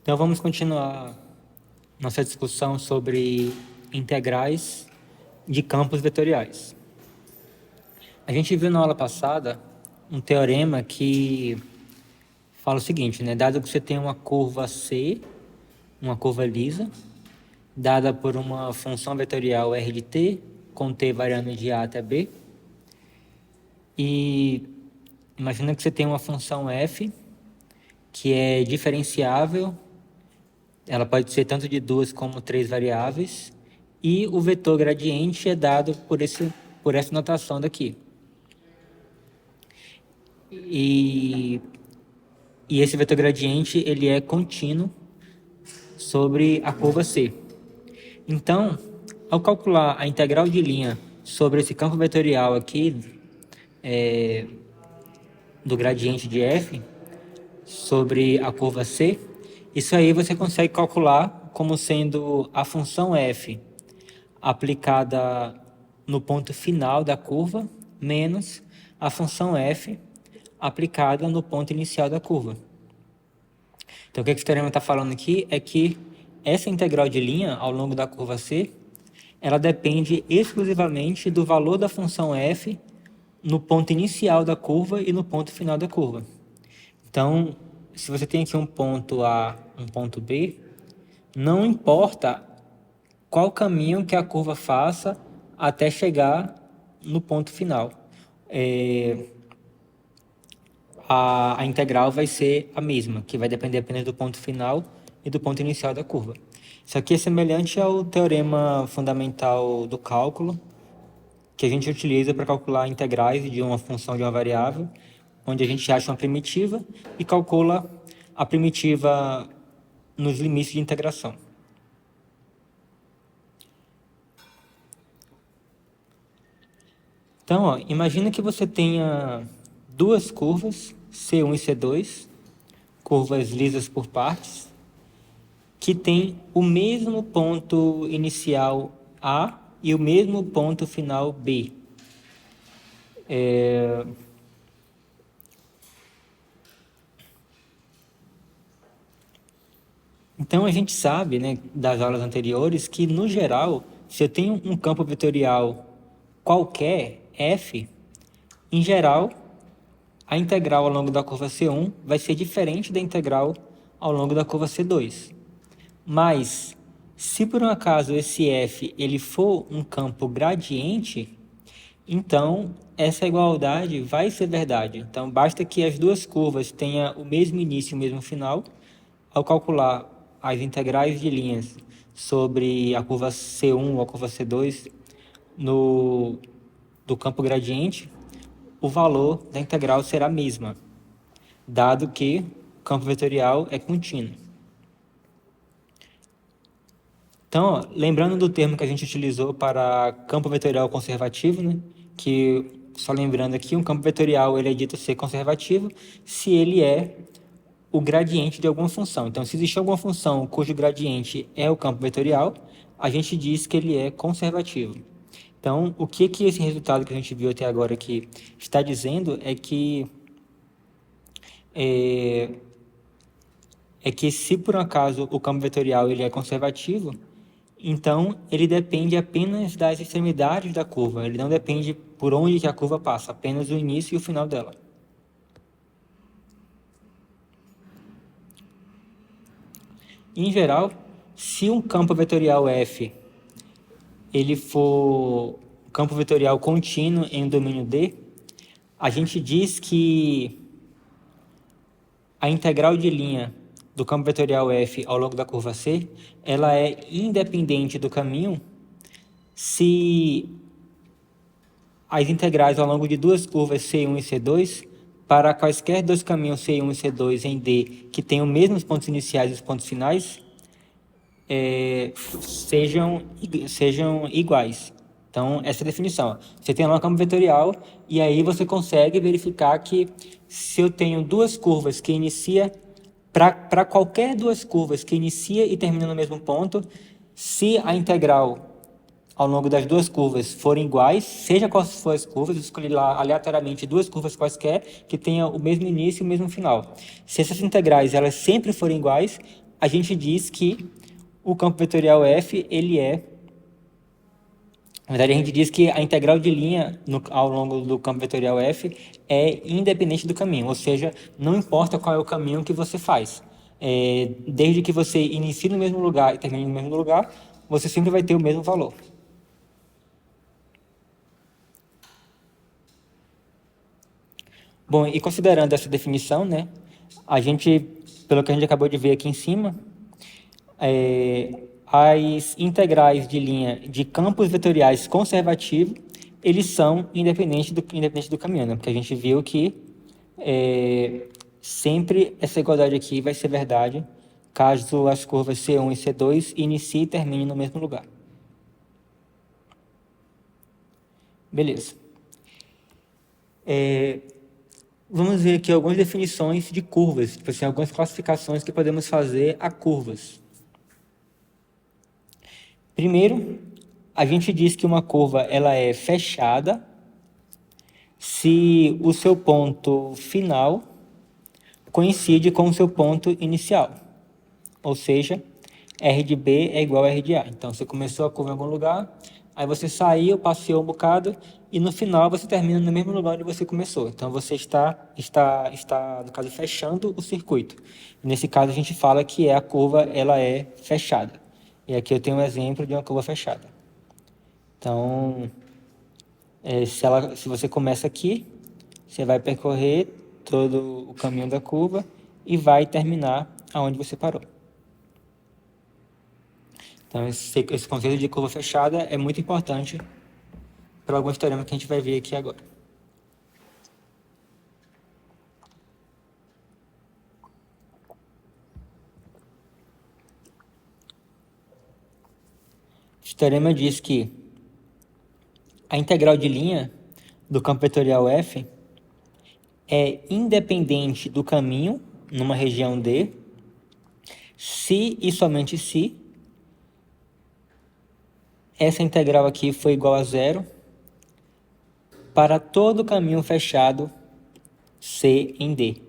Então vamos continuar nossa discussão sobre integrais de campos vetoriais. A gente viu na aula passada um teorema que fala o seguinte, né? Dado que você tem uma curva C, uma curva lisa, dada por uma função vetorial R de t, com t variando de A até B, e imagina que você tem uma função f que é diferenciável, ela pode ser tanto de 2 como 3 variáveis, e o vetor gradiente é dado por essa notação daqui. E esse vetor gradiente ele é contínuo sobre a curva C. Então, ao calcular a integral de linha sobre esse campo vetorial aqui, do gradiente de f, sobre a curva C, isso aí você consegue calcular como sendo a função f aplicada no ponto final da curva, menos a função f aplicada no ponto inicial da curva. Então, o que esse teorema está falando aqui é que essa integral de linha ao longo da curva C, ela depende exclusivamente do valor da função f no ponto inicial da curva e no ponto final da curva. Então, se você tem aqui um ponto A, um ponto B, não importa qual caminho que a curva faça até chegar no ponto final. A integral vai ser a mesma, que vai depender apenas do ponto final e do ponto inicial da curva. Isso aqui é semelhante ao teorema fundamental do cálculo, que a gente utiliza para calcular integrais de uma função de uma variável, onde a gente acha uma primitiva e calcula a primitiva nos limites de integração. Então, ó, imagina que você tenha duas curvas, C1 e C2, curvas lisas por partes, que tem o mesmo ponto inicial A e o mesmo ponto final B. Então, a gente sabe, né, das aulas anteriores, que, no geral, se eu tenho um campo vetorial qualquer, f, em geral, a integral ao longo da curva C1 vai ser diferente da integral ao longo da curva C2. Mas, se por um acaso esse f ele for um campo gradiente, então essa igualdade vai ser verdade. Então, basta que as duas curvas tenham o mesmo início e o mesmo final. Ao calcular as integrais de linhas sobre a curva C1 ou a curva C2 do campo gradiente, o valor da integral será a mesma, dado que o campo vetorial é contínuo. Então, ó, lembrando do termo que a gente utilizou para campo vetorial conservativo, né, que, só lembrando aqui, um campo vetorial ele é dito ser conservativo se ele é o gradiente de alguma função. Então, se existe alguma função cujo gradiente é o campo vetorial, a gente diz que ele é conservativo. Então, o que esse resultado que a gente viu até agora aqui está dizendo é que se por um acaso o campo vetorial ele é conservativo, então ele depende apenas das extremidades da curva, ele não depende por onde que a curva passa, apenas o início e o final dela. Em geral, se um campo vetorial f ele for um campo vetorial contínuo em um domínio D, a gente diz que a integral de linha do campo vetorial f ao longo da curva C, ela é independente do caminho se as integrais ao longo de duas curvas C1 e C2, para quaisquer dois caminhos C1 e C2 em D que tenham os mesmos pontos iniciais e os pontos finais, sejam iguais. Então, essa é a definição. Você tem lá um campo vetorial e aí você consegue verificar que se eu tenho duas curvas que inicia, para qualquer duas curvas que inicia e termina no mesmo ponto, se a integral ao longo das duas curvas forem iguais, seja quais forem as curvas, eu escolhi lá aleatoriamente duas curvas quaisquer que tenham o mesmo início e o mesmo final. Se essas integrais elas sempre forem iguais, a gente diz que o campo vetorial f, ele é... Na verdade, a gente diz que a integral de linha ao longo do campo vetorial f é independente do caminho, ou seja, não importa qual é o caminho que você faz. Desde que você inicie no mesmo lugar e termine no mesmo lugar, você sempre vai ter o mesmo valor. Bom, e considerando essa definição, né, pelo que a gente acabou de ver aqui em cima, as integrais de linha de campos vetoriais conservativos, eles são independentes do caminho, né? Porque a gente viu que sempre essa igualdade aqui vai ser verdade caso as curvas C1 e C2 iniciem e terminem no mesmo lugar. Beleza. Vamos ver aqui algumas definições de curvas, tipo assim, algumas classificações que podemos fazer a curvas. Primeiro, a gente diz que uma curva ela é fechada se o seu ponto final coincide com o seu ponto inicial. Ou seja, R de B é igual a R de A. Então, você começou a curva em algum lugar, aí você saiu, passeou um bocado, e no final você termina no mesmo lugar onde você começou. Então, você está no caso, fechando o circuito. Nesse caso, a gente fala que a curva ela é fechada. E aqui eu tenho um exemplo de uma curva fechada. Então, se você começa aqui, você vai percorrer todo o caminho da curva e vai terminar aonde você parou. Então, esse conceito de curva fechada é muito importante para alguns teoremas que a gente vai ver aqui agora. Esse teorema diz que a integral de linha do campo vetorial f é independente do caminho numa região D, se e somente se essa integral aqui for igual a zero para todo caminho fechado C em D.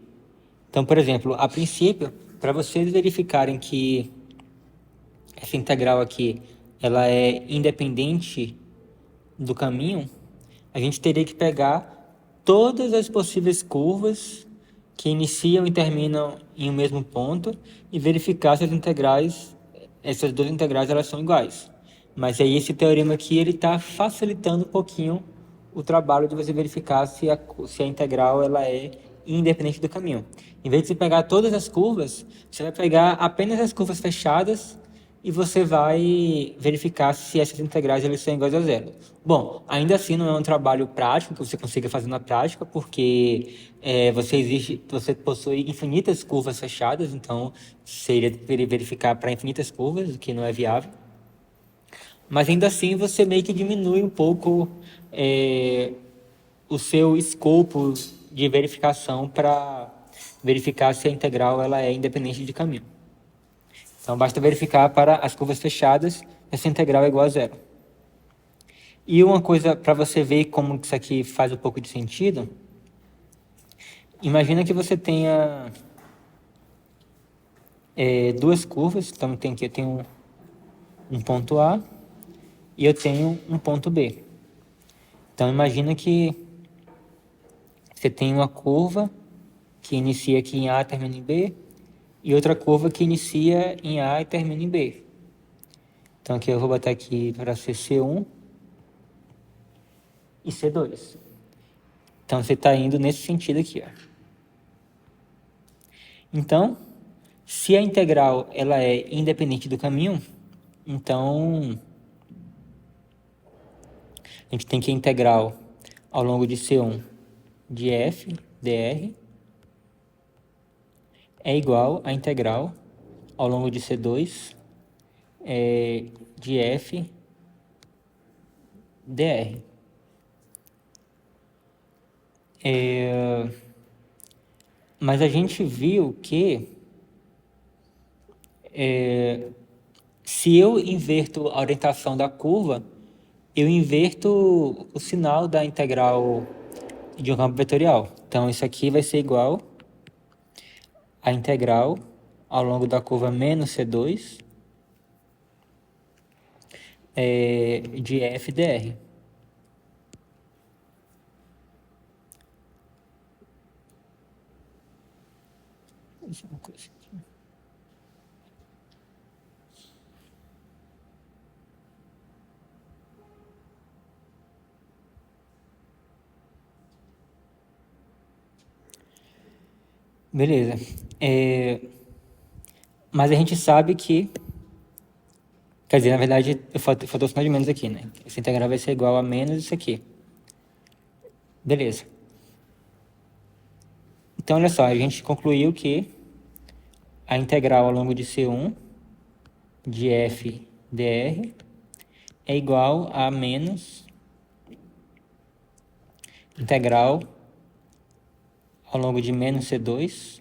Então, por exemplo, a princípio, para vocês verificarem que essa integral aqui ela é independente do caminho, a gente teria que pegar todas as possíveis curvas que iniciam e terminam em um mesmo ponto e verificar se essas duas integrais elas são iguais. Mas aí esse teorema aqui ele está facilitando um pouquinho o trabalho de você verificar se a integral ela é independente do caminho. Em vez de você pegar todas as curvas, você vai pegar apenas as curvas fechadas e você vai verificar se essas integrais elas são iguais a zero. Bom, ainda assim não é um trabalho prático que você consiga fazer na prática, porque você possui infinitas curvas fechadas, então seria verificar para infinitas curvas, o que não é viável. Mas ainda assim você meio que diminui um pouco o seu escopo de verificação para verificar se a integral ela é independente de caminho. Então, basta verificar para as curvas fechadas, essa integral é igual a zero. E uma coisa para você ver como isso aqui faz um pouco de sentido, imagina que você tenha duas curvas, então eu tenho um ponto A e eu tenho um ponto B. Então, imagina que você tem uma curva que inicia aqui em A e termina em B, e outra curva que inicia em A e termina em B. Então, aqui eu vou botar aqui para ser C1 e C2. Então, você está indo nesse sentido aqui. Ó. Então, se a integral ela é independente do caminho, então a gente tem que a integral ao longo de C1 de f dr é igual à integral ao longo de C2 de f dr. Mas a gente viu que se eu inverto a orientação da curva, eu inverto o sinal da integral de um campo vetorial. Então, isso aqui vai ser igual à integral ao longo da curva menos C2 de f dr. Uma coisa aqui. Beleza. Mas a gente sabe que... Quer dizer, na verdade, faltou o sinal de menos aqui, né? Essa integral vai ser igual a menos isso aqui. Beleza. Então, olha só, a gente concluiu que a integral ao longo de C1 de f dr é igual a menos integral ao longo de menos C2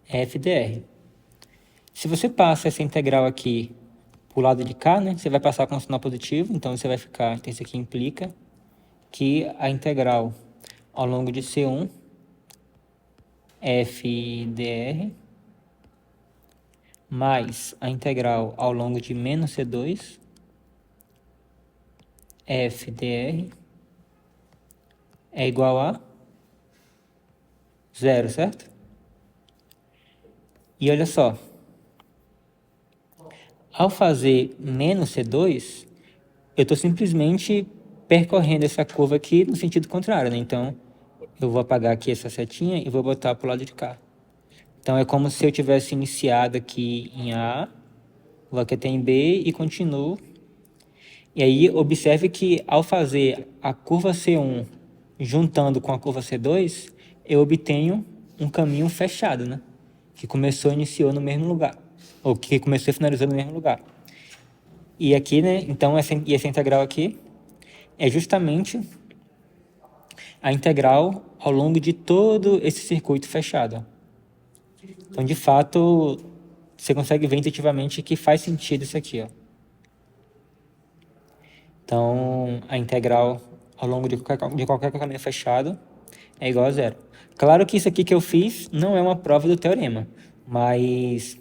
f dr. Se você passa essa integral aqui para o lado de cá, né, você vai passar com um sinal positivo, então você vai ficar, então isso aqui implica que a integral ao longo de C1 f dr mais a integral ao longo de menos C2 f dr é igual a 0, certo? E olha só, ao fazer menos C2, eu estou simplesmente percorrendo essa curva aqui no sentido contrário, né? Então, eu vou apagar aqui essa setinha e vou botar para o lado de cá. Então, é como se eu tivesse iniciado aqui em A, vou aqui até em B e continuo. E aí, observe que ao fazer a curva C1 juntando com a curva C2, eu obtenho um caminho fechado, né? Que começou e iniciou no mesmo lugar. Ou que começou e finalizou no mesmo lugar. E aqui, né? Então, essa integral aqui é justamente a integral ao longo de todo esse circuito fechado. Então, de fato, você consegue ver intuitivamente que faz sentido isso aqui, ó. Então, a integral ao longo de qualquer caminho fechado é igual a 0. Claro que isso aqui que eu fiz não é uma prova do teorema, mas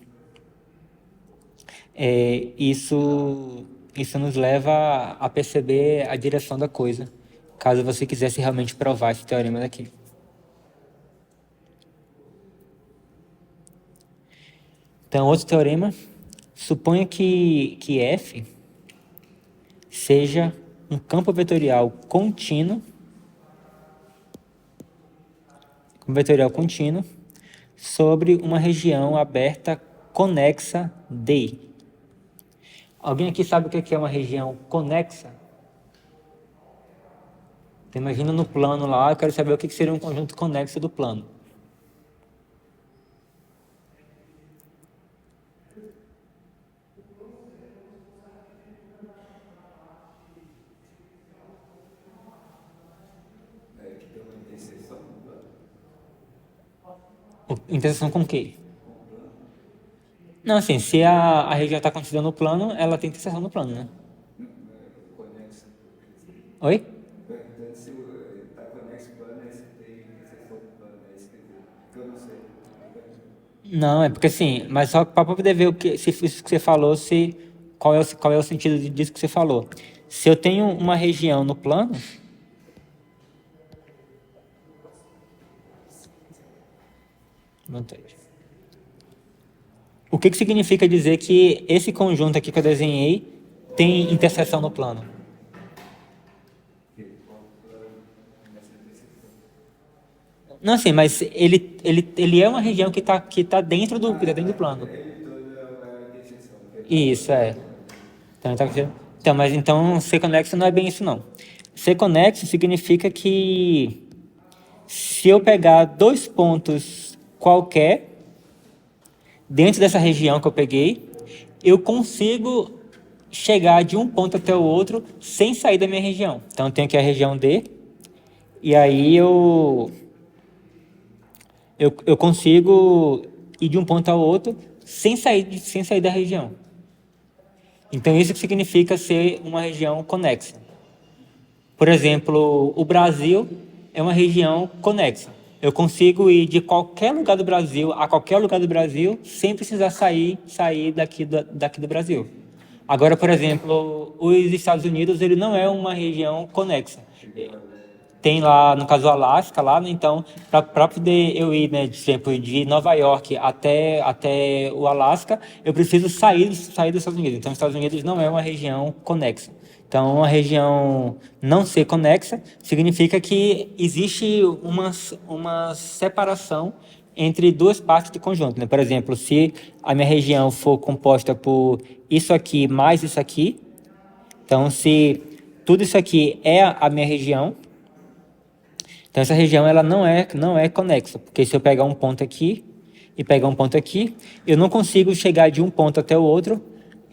isso nos leva a perceber a direção da coisa, caso você quisesse realmente provar esse teorema daqui. Então, outro teorema, suponha que F seja um campo vetorial contínuo sobre uma região aberta conexa D. Alguém aqui sabe o que é uma região conexa? Então, imagina no plano lá, eu quero saber o que seria um conjunto conexo do plano. Interseção com o quê? Não, assim, se a região está contida no plano, ela tem interseção no plano, né? Oi? Se está conexo ao plano, aí você tem interseção do plano, é isso que eu não sei. Não, é porque assim, mas só para poder ver se isso que você falou, qual é o sentido disso que você falou. Se eu tenho uma região no plano, o que significa dizer que esse conjunto aqui que eu desenhei tem interseção no plano? Não, assim, mas ele é uma região que tá dentro do plano. Isso, é. Mas então ser conexo não é bem isso, não. Ser conexo significa que se eu pegar dois pontos qualquer dentro dessa região que eu peguei, eu consigo chegar de um ponto até o outro sem sair da minha região. Então, eu tenho aqui a região D, e aí eu consigo ir de um ponto ao outro sem sair da região. Então, isso que significa ser uma região conexa. Por exemplo, o Brasil é uma região conexa. eu consigo ir de qualquer lugar do Brasil a qualquer lugar do Brasil sem precisar sair daqui do Brasil. Agora, por exemplo, os Estados Unidos, ele não é uma região conexa. Tem lá, no caso, o Alasca, lá, né? Então, para poder eu ir, né, de Nova York até o Alasca, eu preciso sair dos Estados Unidos. Então, os Estados Unidos não é uma região conexa. Então, uma região não ser conexa significa que existe uma separação entre duas partes do conjunto, né? Por exemplo, se a minha região for composta por isso aqui mais isso aqui, então, se tudo isso aqui é a minha região, então essa região ela não é conexa, porque se eu pegar um ponto aqui e pegar um ponto aqui, eu não consigo chegar de um ponto até o outro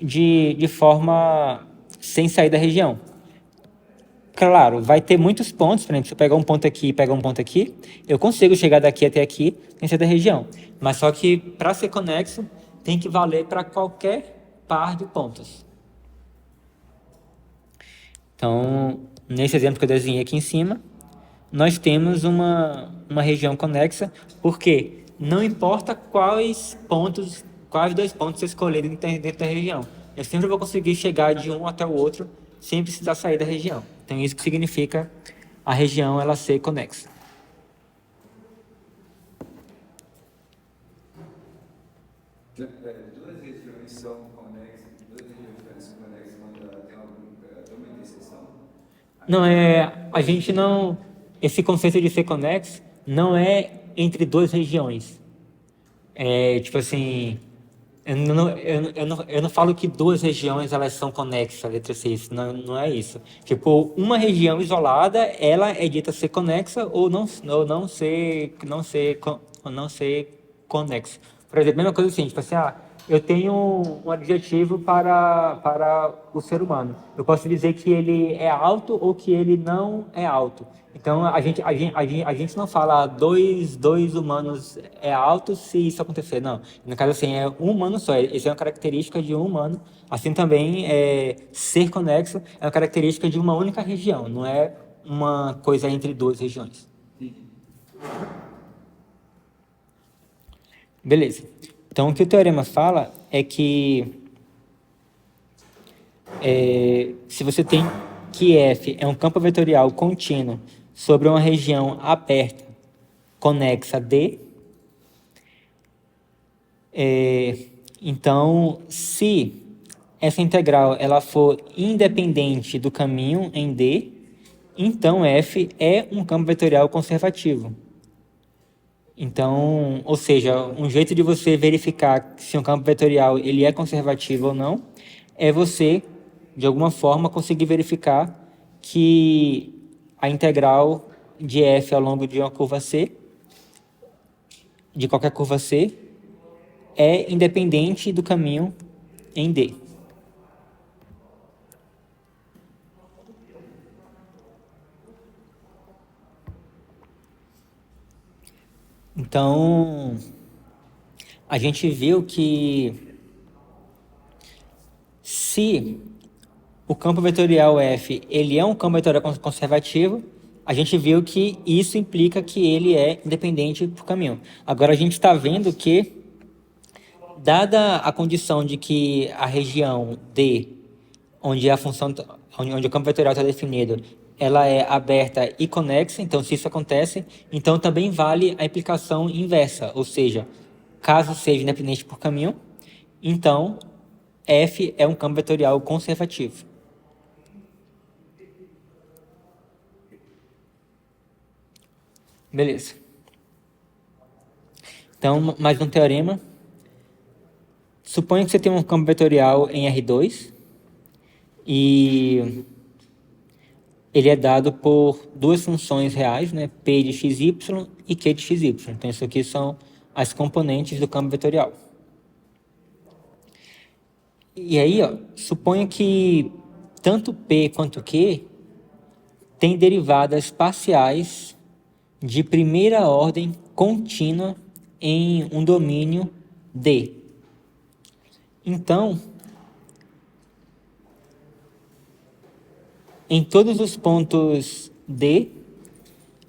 de forma sem sair da região. Claro, vai ter muitos pontos, por exemplo, se eu pegar um ponto aqui e pegar um ponto aqui, eu consigo chegar daqui até aqui sem sair da região. Mas só que para ser conexo, tem que valer para qualquer par de pontos. Então, nesse exemplo que eu desenhei aqui em cima, nós temos uma região conexa, porque não importa quais dois pontos eu escolher dentro da região, eu sempre vou conseguir chegar de um até o outro sem precisar sair da região. Então, isso que significa a região ela ser conexa. Duas regiões são conexas, duas regiões diferentes são conexas, mas tem uma interseção? Não é, a gente não, esse conceito de ser conexo não é entre duas regiões. É tipo assim, eu não falo que duas regiões elas são conexas entre si, isso não é isso. Tipo, uma região isolada, ela é dita ser conexa ou não ser conexa. Por exemplo, a mesma coisa assim, tipo assim, eu tenho um adjetivo para o ser humano. Eu posso dizer que ele é alto ou que ele não é alto. Então, a gente não fala dois humanos é alto se isso acontecer, não. No caso, assim, é um humano só. Isso é uma característica de um humano. Assim também, ser conexo é uma característica de uma única região, não é uma coisa entre duas regiões. Beleza. Então, o que o teorema fala é que se você tem que F é um campo vetorial contínuo sobre uma região aberta conexa D, então, se essa integral ela for independente do caminho em D, então F é um campo vetorial conservativo. Então, ou seja, um jeito de você verificar se um campo vetorial ele é conservativo ou não é você, de alguma forma, conseguir verificar que a integral de f ao longo de uma curva C, de qualquer curva C, é independente do caminho em D. Então, a gente viu que se o campo vetorial F ele é um campo vetorial conservativo, a gente viu que isso implica que ele é independente do caminho. Agora, a gente está vendo que, dada a condição de que a região D, onde onde o campo vetorial está definido, ela é aberta e conexa, então se isso acontece, então também vale a implicação inversa, ou seja, caso seja independente por caminho, então F é um campo vetorial conservativo. Beleza. Então, mais um teorema. Suponha que você tem um campo vetorial em R2 e ele é dado por duas funções reais, né? P de xy e Q de xy. Então, isso aqui são as componentes do campo vetorial. E aí, suponha que tanto P quanto Q têm derivadas parciais de primeira ordem contínua em um domínio D. Então, em todos os pontos D,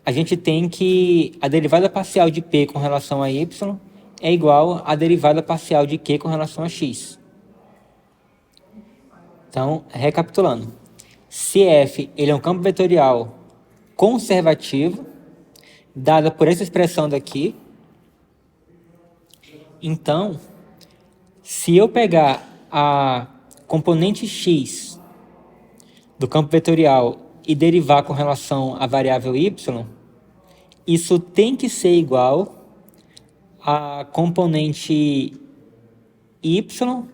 a gente tem que a derivada parcial de P com relação a Y é igual à derivada parcial de Q com relação a X. Então, recapitulando. Se F ele é um campo vetorial conservativo, dada por essa expressão daqui, então, se eu pegar a componente x do campo vetorial e derivar com relação à variável y, isso tem que ser igual à componente y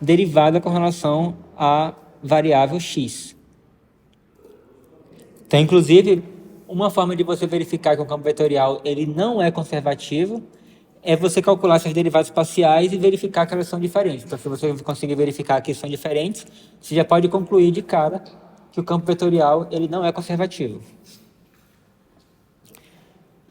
derivada com relação à variável x. Então, inclusive, uma forma de você verificar que o campo vetorial ele não é conservativo é você calcular essas derivadas parciais e verificar que elas são diferentes. Então, se você conseguir verificar que são diferentes, você já pode concluir de cara que o campo vetorial ele não é conservativo.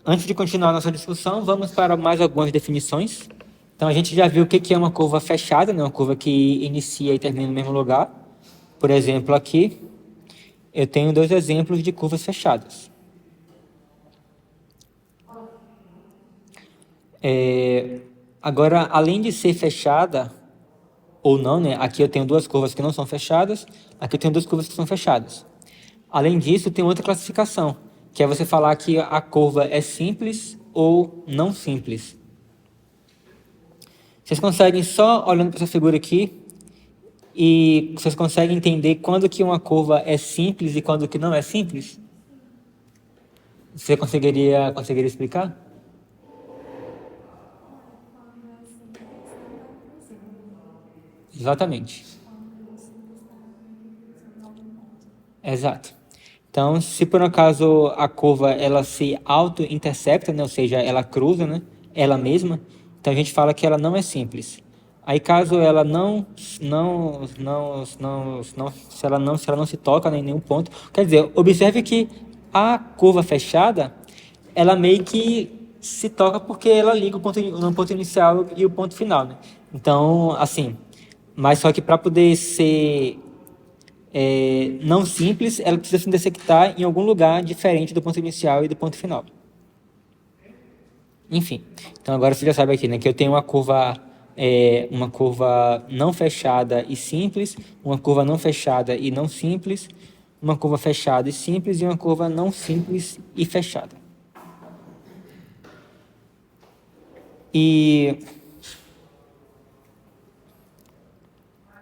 Antes de continuar a nossa discussão, vamos para mais algumas definições. Então, a gente já viu o que é uma curva fechada, né? Uma curva que inicia e termina no mesmo lugar. Por exemplo, aqui, eu tenho dois exemplos de curvas fechadas. Agora, além de ser fechada, ou não, né? Aqui eu tenho duas curvas que não são fechadas, aqui eu tenho duas curvas que são fechadas. Além disso, tem outra classificação, que é você falar que a curva é simples ou não simples. Vocês conseguem, só olhando para essa figura aqui, e vocês conseguem entender quando que uma curva é simples e quando que não é simples? Você conseguiria explicar? Exatamente. Exato. Então, se por um acaso a curva ela se auto-intersecta, né, ou seja, ela cruza, né, ela mesma, então a gente fala que ela não é simples. Aí caso ela se ela não se toca em nenhum ponto, quer dizer, observe que a curva fechada, ela meio que se toca porque ela liga no ponto inicial e o ponto final, né? Então, assim, mas só que para poder ser não simples, ela precisa se intersectar em algum lugar diferente do ponto inicial e do ponto final. Enfim, então agora você já sabe aqui, né, que eu tenho uma curva não fechada e simples, uma curva não fechada e não simples, uma curva fechada e simples e uma curva não simples e fechada. E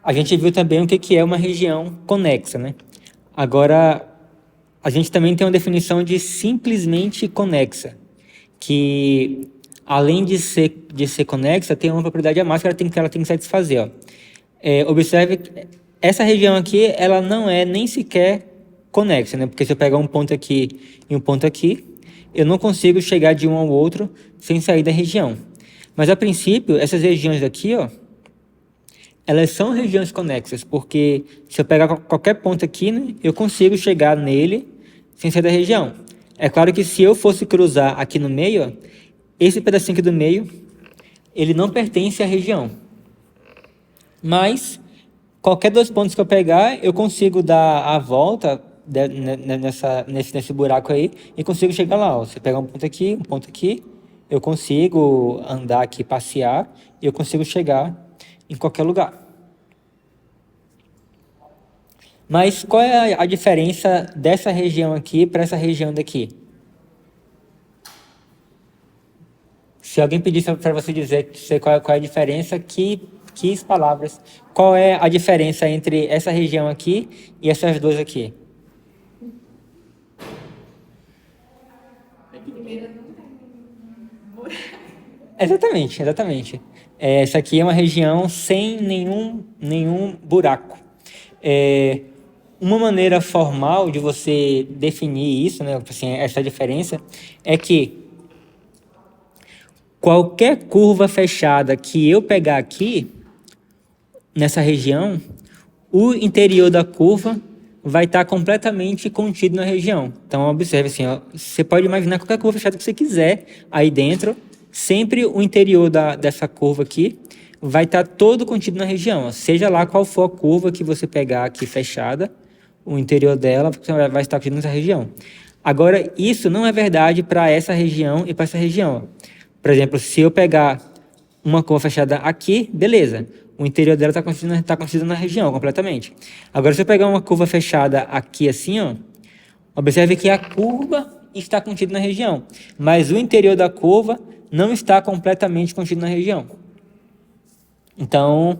a gente viu também o que é uma região conexa, né? Agora, a gente também tem uma definição de simplesmente conexa, que além de ser conexa, tem uma propriedade a mais que ela tem que satisfazer. Ó. Observe que essa região aqui, ela não é nem sequer conexa, né? Porque se eu pegar um ponto aqui e um ponto aqui, eu não consigo chegar de um ao outro sem sair da região. Mas, a princípio, essas regiões aqui, ó, elas são regiões conexas, porque se eu pegar qualquer ponto aqui, né, eu consigo chegar nele sem sair da região. É claro que se eu fosse cruzar aqui no meio, ó, esse pedacinho aqui do meio, ele não pertence à região. Mas, qualquer dois pontos que eu pegar, eu consigo dar a volta nesse buraco aí e consigo chegar lá. Ó. Se eu pegar um ponto aqui, eu consigo andar aqui, passear, e eu consigo chegar em qualquer lugar. Mas qual é a diferença dessa região aqui para essa região daqui? Se alguém pedisse para você dizer qual é a diferença, que palavras? Qual é a diferença entre essa região aqui e essas duas aqui? Exatamente. Essa aqui é uma região sem nenhum buraco. Uma maneira formal de você definir isso, né, assim, essa diferença, é que qualquer curva fechada que eu pegar aqui, nessa região, o interior da curva vai estar completamente contido na região. Então, observe assim, ó, você pode imaginar qualquer curva fechada que você quiser aí dentro, sempre o interior dessa curva aqui vai estar todo contido na região. Ó. Seja lá qual for a curva que você pegar aqui fechada, o interior dela vai estar contido nessa região. Agora, isso não é verdade para essa região e para essa região. Por exemplo, se eu pegar uma curva fechada aqui, beleza. O interior dela está contido na região completamente. Agora, se eu pegar uma curva fechada aqui assim, ó, observe que a curva está contida na região, mas o interior da curva não está completamente contido na região. Então,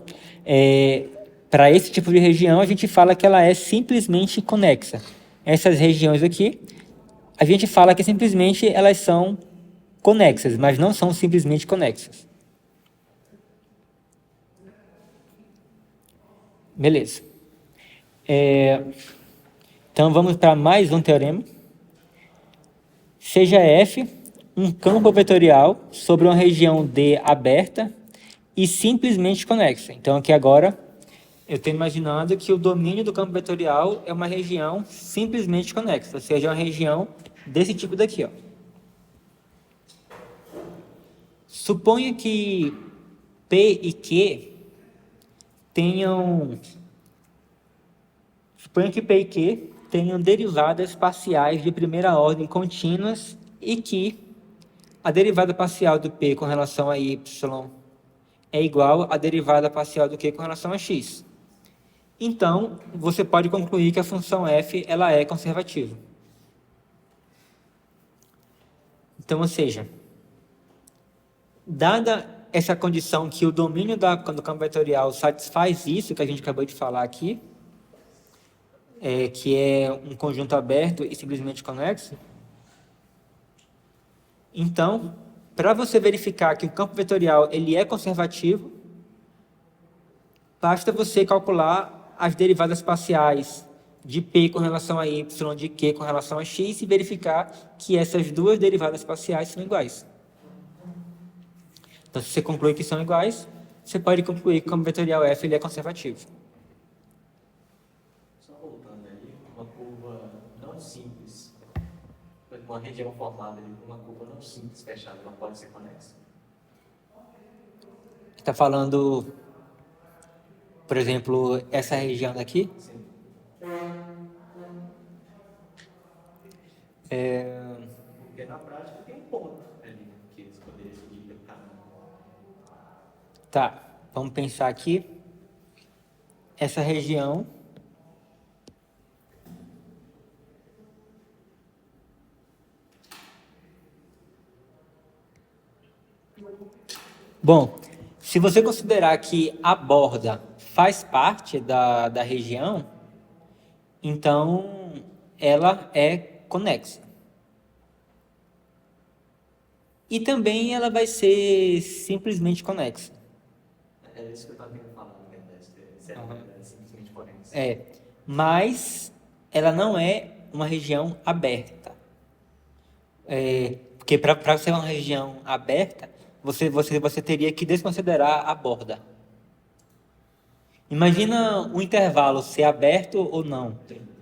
para esse tipo de região, a gente fala que ela é simplesmente conexa. Essas regiões aqui, a gente fala que simplesmente elas são conexas, mas não são simplesmente conexas. Beleza. Então, vamos para mais um teorema. Seja F um campo vetorial sobre uma região D aberta e simplesmente conexa. Então, aqui agora, eu estou imaginando que o domínio do campo vetorial é uma região simplesmente conexa, ou seja, uma região desse tipo daqui, ó. Suponha que P e Q tenham derivadas parciais de primeira ordem contínuas e que a derivada parcial do P com relação a Y é igual à derivada parcial do Q com relação a X. Então, você pode concluir que a função f ela é conservativa. Então, ou seja, dada essa condição que o domínio do campo vetorial satisfaz isso que a gente acabou de falar aqui, que é um conjunto aberto e simplesmente conexo, então, para você verificar que o campo vetorial ele é conservativo, basta você calcular as derivadas parciais de P com relação a Y, de Q com relação a X e verificar que essas duas derivadas parciais são iguais. Então, se você conclui que são iguais, você pode concluir que o campo vetorial F ele é conservativo. Só voltando ali, uma curva não simples, uma região formada ali por uma curva não simples fechada, não pode ser conexa. Está falando, por exemplo, essa região daqui? Sim. Porque na prática tem um ponto ali que eles poderiam seguir pelo caminho. Tá, vamos pensar aqui. Essa região bom, se você considerar que a borda faz parte da região, então ela é conexa. E também ela vai ser simplesmente conexa. É isso que eu estava querendo falar, na verdade. É simplesmente conexa. Mas ela não é uma região aberta. Porque para ser uma região aberta, você teria que desconsiderar a borda. Imagina o intervalo ser aberto ou não.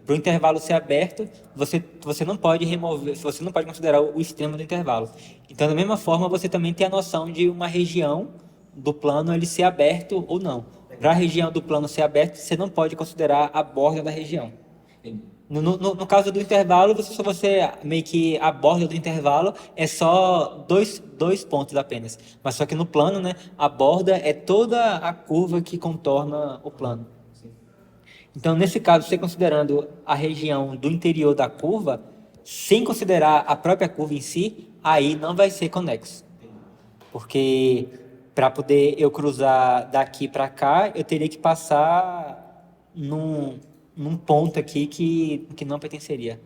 Para o intervalo ser aberto, você não pode remover, você não pode considerar o extremo do intervalo. Então, da mesma forma, você também tem a noção de uma região do plano ele ser aberto ou não. Para a região do plano ser aberto, você não pode considerar a borda da região. No caso do intervalo, você meio que a borda do intervalo é só dois pontos apenas. Mas só que no plano, né, a borda é toda a curva que contorna o plano. Então, nesse caso, você considerando a região do interior da curva, sem considerar a própria curva em si, aí não vai ser conexo. Porque para poder eu cruzar daqui para cá, eu teria que passar num ponto aqui que não pertenceria.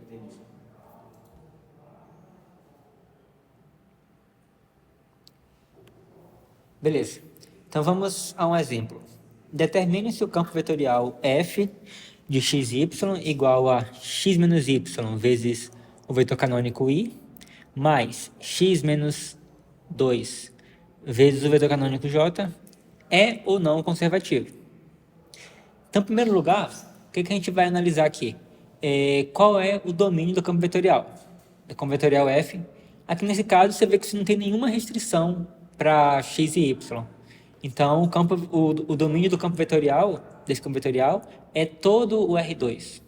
Beleza. Então vamos a um exemplo. Determine se o campo vetorial f de xy igual a x menos y vezes o vetor canônico i mais x menos 2 vezes o vetor canônico j é ou não conservativo. Então, em primeiro lugar, o que a gente vai analisar aqui? Qual é o domínio do campo vetorial? Do campo vetorial f. Aqui nesse caso, você vê que você não tem nenhuma restrição para x e y. Então, o domínio do campo vetorial, desse campo vetorial, é todo o R2.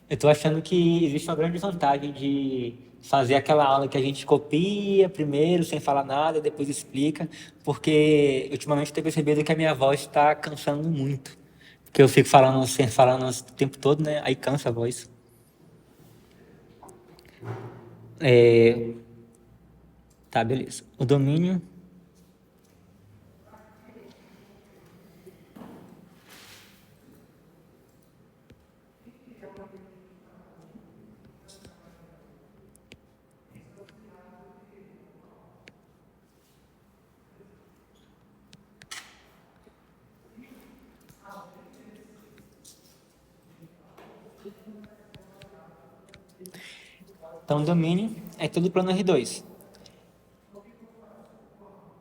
Eu tô achando que existe uma grande vantagem de fazer aquela aula que a gente copia primeiro, sem falar nada, depois explica, porque ultimamente eu tenho percebido que a minha voz está cansando muito. Porque eu fico falando sem falar o tempo todo, né? Aí cansa a voz. É, tá, beleza. O domínio. Então, o domínio é todo plano R2.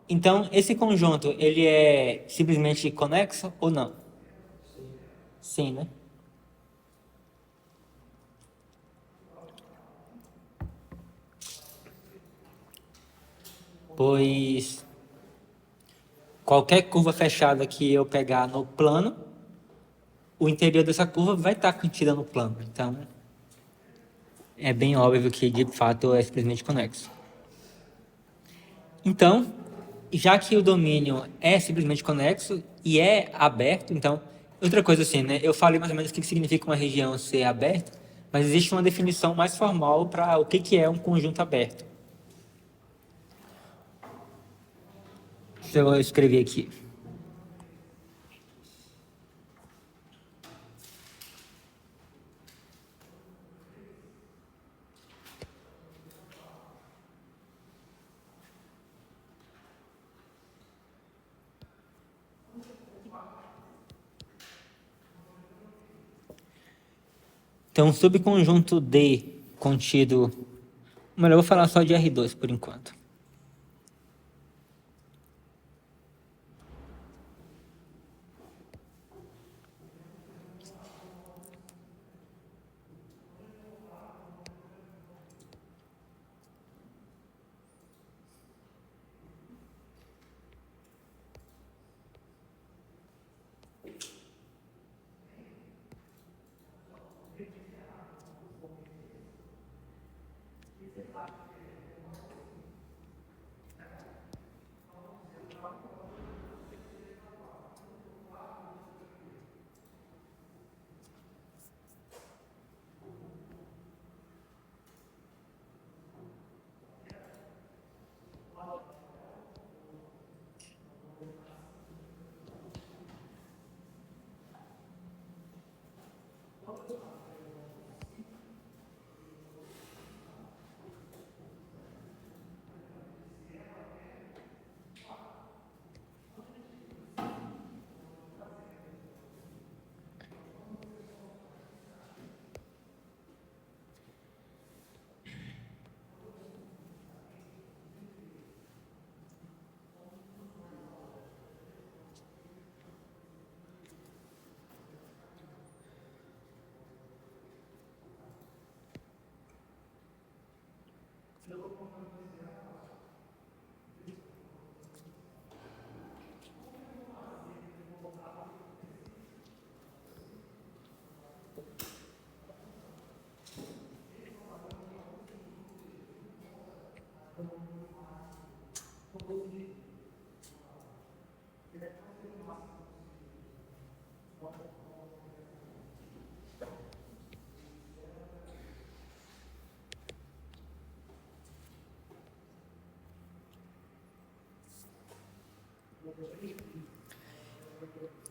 Então, esse conjunto, ele é simplesmente conexo ou não? Sim, né? Pois qualquer curva fechada que eu pegar no plano, o interior dessa curva vai estar contida no plano. Então, é bem óbvio que, de fato, é simplesmente conexo. Então, já que o domínio é simplesmente conexo e é aberto, então, outra coisa assim, né? Eu falei mais ou menos o que significa uma região ser aberta, mas existe uma definição mais formal para o que é um conjunto aberto. Deixa eu escrever aqui. Então, subconjunto D contido. Melhor, eu vou falar só de R2 por enquanto.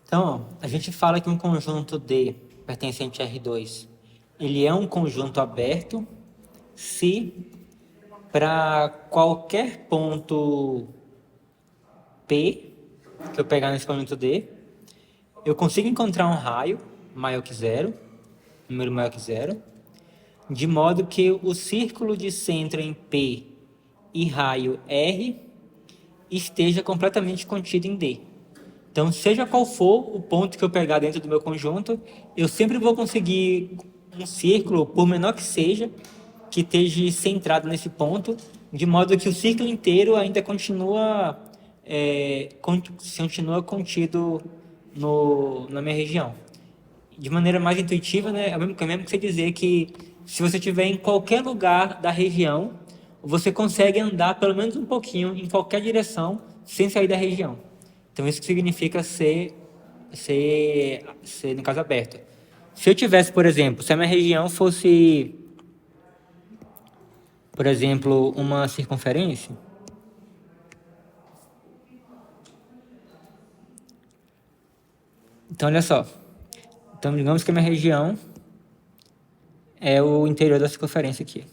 Então, ó, a gente fala que um conjunto D pertencente a R2, ele é um conjunto aberto se para qualquer ponto P que eu pegar nesse conjunto D, eu consigo encontrar um raio maior que zero, número maior que zero, de modo que o círculo de centro em P e raio R esteja completamente contido em D. Então, seja qual for o ponto que eu pegar dentro do meu conjunto, eu sempre vou conseguir um círculo, por menor que seja, que esteja centrado nesse ponto, de modo que o círculo inteiro ainda continua contido na minha região. de maneira mais intuitiva, né, é o mesmo que você dizer que se você estiver em qualquer lugar da região, você consegue andar pelo menos um pouquinho em qualquer direção sem sair da região. Então isso que significa ser no caso aberto. Se eu tivesse, por exemplo, se a minha região fosse, por exemplo, uma circunferência, então olha só. Então digamos que a minha região é o interior da circunferência aqui.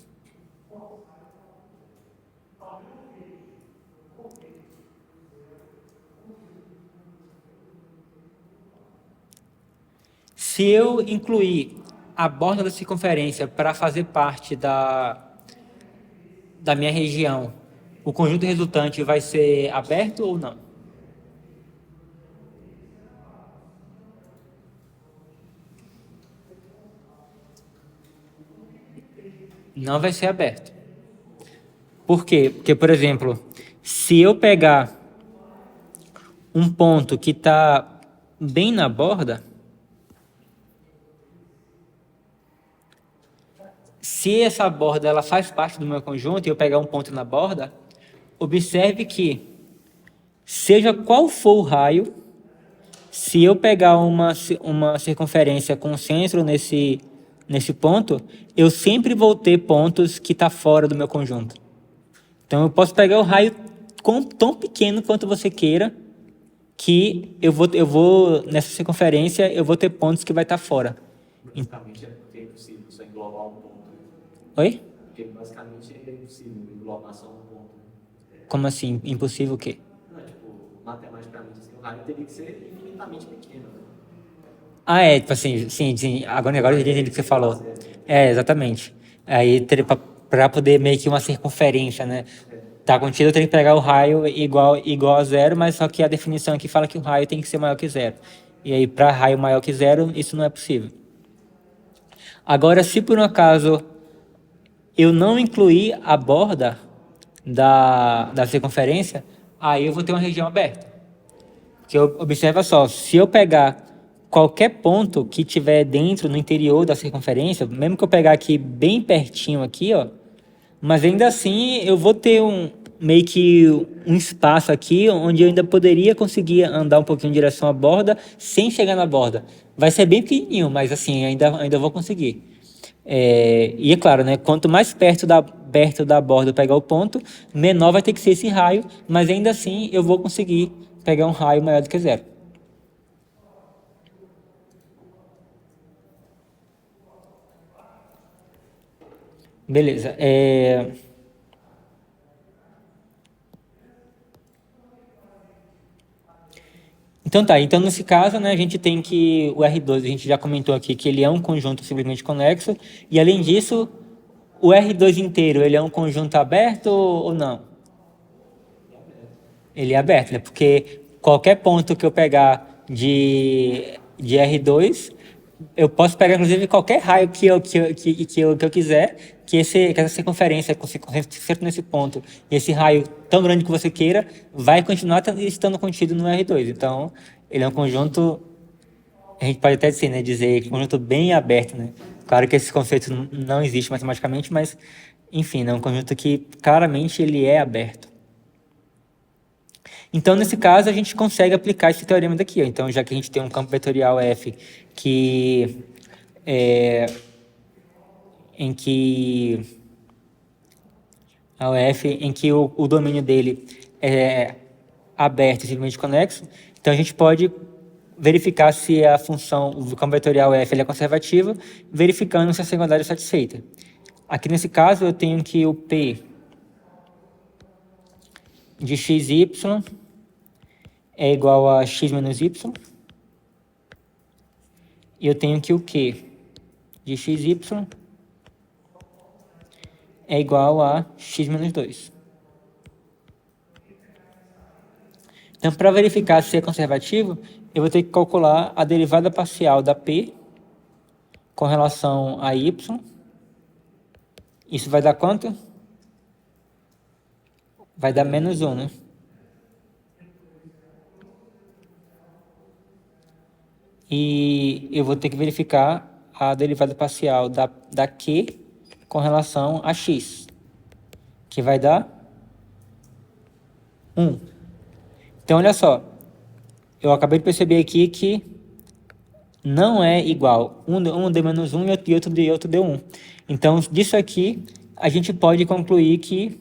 Se eu incluir a borda da circunferência para fazer parte da minha região, o conjunto resultante vai ser aberto ou não? Não vai ser aberto. Por quê? Porque, por exemplo, se eu pegar um ponto que está bem na borda, se essa borda ela faz parte do meu conjunto e eu pegar um ponto na borda, observe que, seja qual for o raio, se eu pegar uma circunferência com centro nesse ponto, eu sempre vou ter pontos que estão fora do meu conjunto. Então eu posso pegar o raio tão pequeno quanto você queira, que eu vou nessa circunferência, eu vou ter pontos que vai estar fora. Basicamente é porque é impossível só englobar um ponto. Oi? Porque basicamente é impossível englobar só um ponto. Como assim? Impossível o quê? Não, tipo, matematicamente, assim, o raio teria que ser infinitamente pequeno, né? Ah, é, tipo assim, sim, agora eu entendi o que você falou. É, exatamente. Aí, para poder meio que uma circunferência, né? Tá contido, eu tenho que pegar o raio igual a zero, mas só que a definição aqui fala que o raio tem que ser maior que zero. E aí, para raio maior que zero, isso não é possível. Agora, se por um acaso eu não incluir a borda da circunferência, aí eu vou ter uma região aberta. Porque observa só, se eu pegar qualquer ponto que tiver dentro, no interior da circunferência, mesmo que eu pegar aqui bem pertinho aqui, ó, mas ainda assim eu vou ter meio que um espaço aqui onde eu ainda poderia conseguir andar um pouquinho em direção à borda sem chegar na borda. Vai ser bem pequenininho, mas assim, ainda vou conseguir. E é claro, né, quanto mais perto da borda eu pegar o ponto, menor vai ter que ser esse raio, mas ainda assim eu vou conseguir pegar um raio maior do que zero. Beleza. Então tá, então nesse caso, né, a gente tem que o R2, a gente já comentou aqui que ele é um conjunto simplesmente conexo, e além disso, o R2 inteiro, ele é um conjunto aberto ou não? Ele é aberto, né? Porque qualquer ponto que eu pegar de R2, eu posso pegar inclusive qualquer raio que eu quiser, que essa circunferência concentre nesse ponto, e esse raio tão grande que você queira, vai continuar estando contido no R2. Então, ele é um conjunto, a gente pode até dizer, né, dizer que é um conjunto bem aberto, né? Claro que esse conceito não existe matematicamente, mas, enfim, é um conjunto que claramente ele é aberto. Então, nesse caso, a gente consegue aplicar esse teorema daqui. Ó. Então, já que a gente tem um campo vetorial F em que o domínio dele é aberto e simplesmente conexo, então a gente pode verificar se a função, o campo vetorial F ele é conservativo, verificando se a secundária é satisfeita. Aqui nesse caso, eu tenho que o P de xy é igual a x menos y. E eu tenho que o Q de xy é igual a x menos 2. Então, para verificar se é conservativo, eu vou ter que calcular a derivada parcial da P com relação a y. Isso vai dar quanto? Vai dar menos 1, né? e eu vou ter que verificar a derivada parcial da Q com relação a x, que vai dar 1. Então, olha só, eu acabei de perceber aqui que não é igual. Um deu menos 1 e outro deu 1. Então, disso aqui, a gente pode concluir que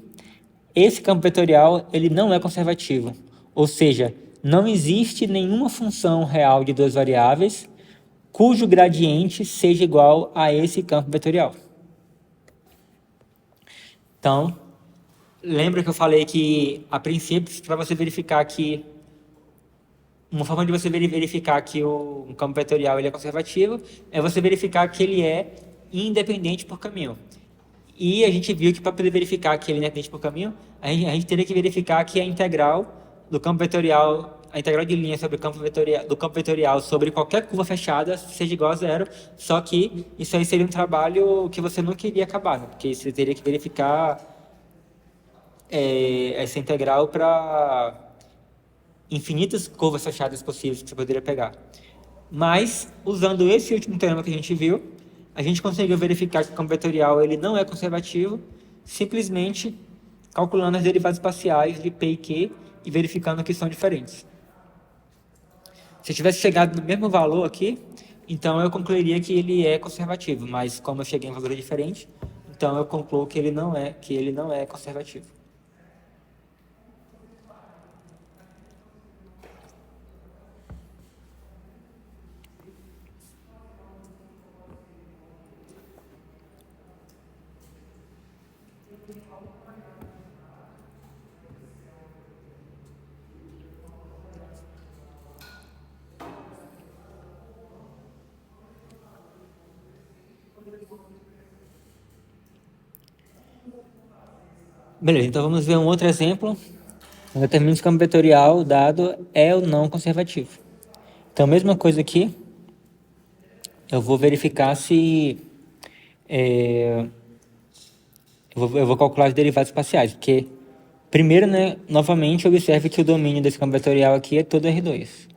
esse campo vetorial ele não é conservativo. Ou seja, não existe nenhuma função real de duas variáveis cujo gradiente seja igual a esse campo vetorial. Então, lembra que eu falei que, a princípio, para você verificar que uma forma de você verificar que um campo vetorial ele é conservativo é você verificar que ele é independente por caminho. E a gente viu que para poder verificar que ele é independente por caminho, a gente teria que verificar que a integral do campo vetorial, a integral de linha sobre o campo vetorial, do campo vetorial sobre qualquer curva fechada seja igual a zero, só que isso aí seria um trabalho que você não queria acabar, né? Porque você teria que verificar essa integral para infinitas curvas fechadas possíveis que você poderia pegar. Mas, usando esse último teorema que a gente viu, a gente conseguiu verificar que o campo vetorial ele não é conservativo, simplesmente calculando as derivadas parciais de P e Q e verificando que são diferentes. Se eu tivesse chegado no mesmo valor aqui, então eu concluiria que ele é conservativo, mas como eu cheguei em valor diferente, então eu concluo que ele não é conservativo. Beleza, então vamos ver um outro exemplo. Um determinado de campo vetorial dado é ou não conservativo. Então, mesma coisa aqui, eu vou verificar se... eu vou calcular as derivadas parciais, porque, primeiro, né, novamente, observe que o domínio desse campo vetorial aqui é todo R2.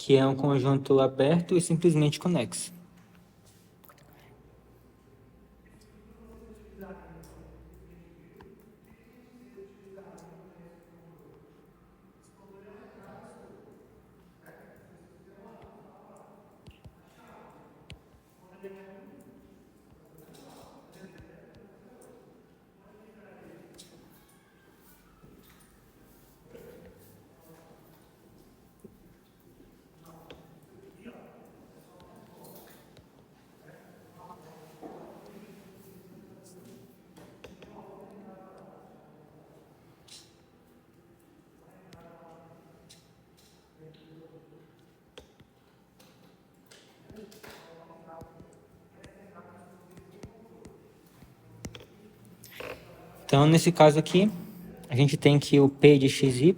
Que é um conjunto aberto e simplesmente conexo. Então, nesse caso aqui, a gente tem que o P de xy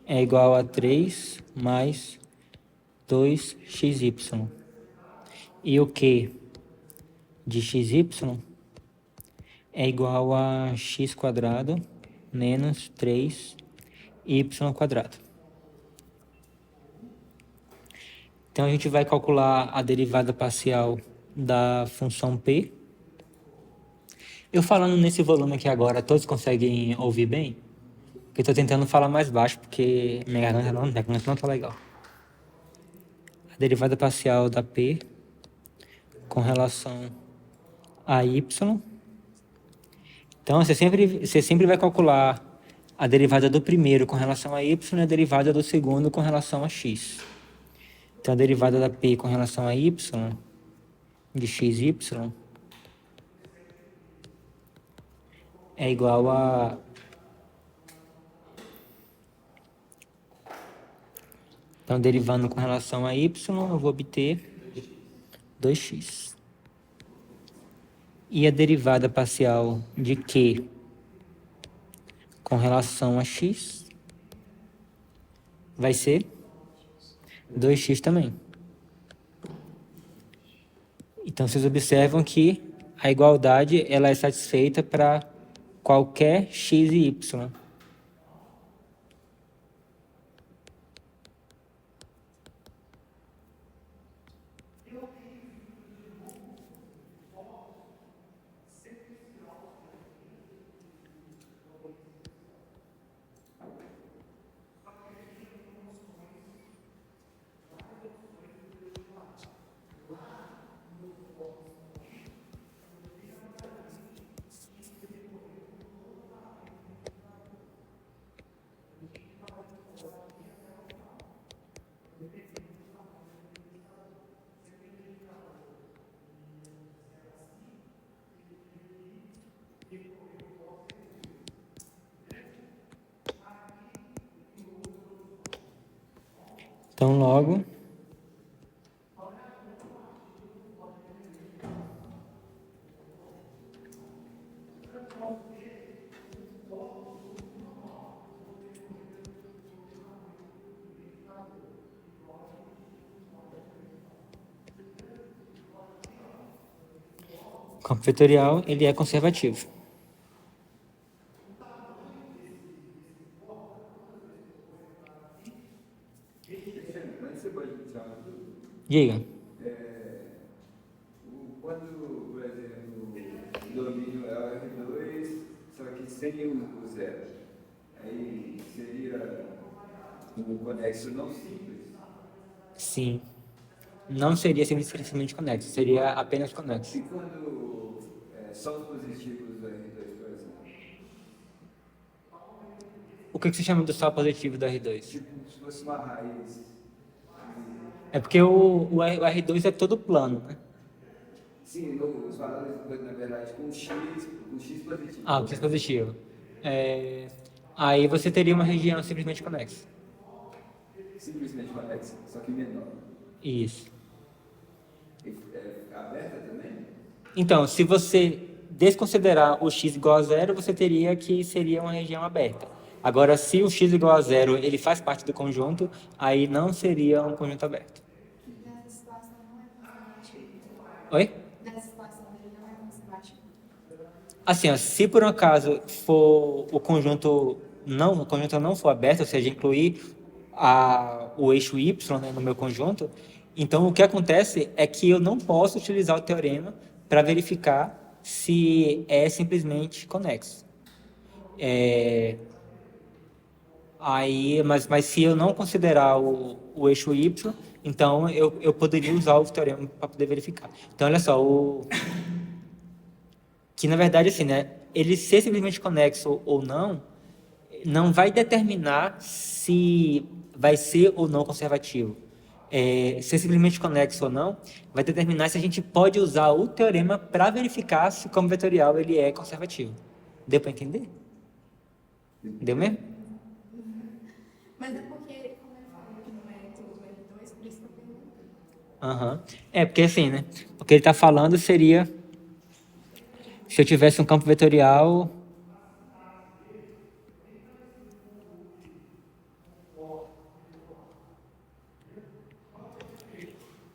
é igual a 3 mais 2xy. E o Q de xy é igual a x quadrado menos 3y quadrado. Então, a gente vai calcular a derivada parcial da função P. Eu falando nesse volume aqui agora, todos conseguem ouvir bem? Porque eu tô tentando falar mais baixo, porque minha garganta não tá legal. A derivada parcial da P com relação a Y. Então, você sempre vai calcular a derivada do primeiro com relação a Y e a derivada do segundo com relação a X. Então, a derivada da P com relação a Y, de XY, é igual a... Então, derivando com relação a Y, eu vou obter 2x. E a derivada parcial de Q com relação a x vai ser 2x também. Então, vocês observam que a igualdade ela é satisfeita para qualquer x e y. Então, logo, o campo vetorial ele é conservativo. Mas você pode me tirar uma dúvida? Diga. Quando, por exemplo, o domínio é o R2, só que sem o zero, aí seria um conexo não simples. Sim. Não seria simplesmente conexo, seria apenas conexo. E quando só os positivos do R2, por exemplo? O que você chama do só positivo do R2? Tipo, se fosse uma raiz. É porque o R2 é todo plano, né? Sim, os valores, na verdade, com X positivo. Ah, o X positivo. Aí você teria uma região simplesmente conexa. Simplesmente conexa, só que menor. Isso. É aberta também? Então, se você desconsiderar o x igual a zero, você teria que seria uma região aberta. Agora, se o x igual a zero ele faz parte do conjunto, aí não seria um conjunto aberto. Nessa situação não é conservativo. Oi? Nessa situação dele não é conservativo. Assim, ó, se por um acaso for o conjunto não for aberto, ou seja, incluir o eixo y, né, no meu conjunto, então o que acontece é que eu não posso utilizar o teorema para verificar se é simplesmente conexo. Mas se eu não considerar o eixo y, então eu poderia usar o teorema para poder verificar. Então, olha só, que na verdade, assim, né, ele ser simplesmente conexo ou não vai determinar se vai ser ou não conservativo. Ser simplesmente conexo ou não vai determinar se a gente pode usar o teorema para verificar se o campo vetorial ele é conservativo. Deu para entender? Deu mesmo? Mas é porque, como ele falou que não é tudo R2, por isso que eu pergunto. Aham. Porque assim, né? O que ele está falando seria se eu tivesse um campo vetorial.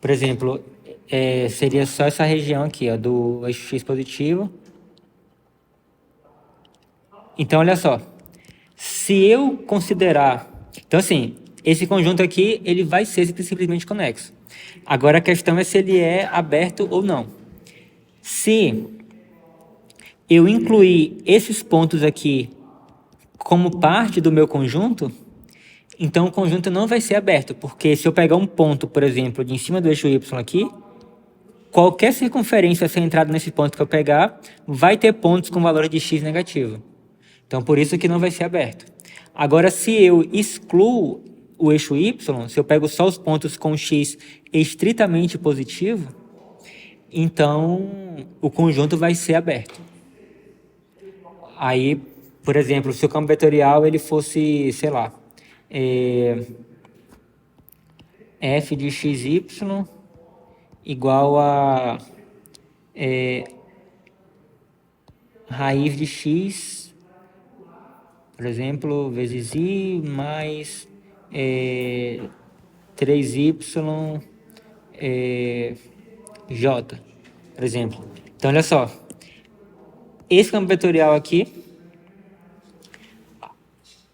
Por exemplo, seria só essa região aqui, ó, do eixo x positivo. Então, olha só. Se eu considerar... Então, assim, esse conjunto aqui, ele vai ser simplesmente conexo. Agora, a questão é se ele é aberto ou não. Se eu incluir esses pontos aqui como parte do meu conjunto, então o conjunto não vai ser aberto, porque se eu pegar um ponto, por exemplo, de em cima do eixo y aqui, qualquer circunferência centrada nesse ponto que eu pegar, vai ter pontos com valor de x negativo. Então, por isso que não vai ser aberto. Agora, se eu excluo o eixo y, se eu pego só os pontos com x estritamente positivo, então o conjunto vai ser aberto. Aí, por exemplo, se o campo vetorial ele fosse, sei lá, f de xy igual a raiz de x, por exemplo, vezes i mais 3y j, por exemplo. Então, olha só, esse campo vetorial aqui,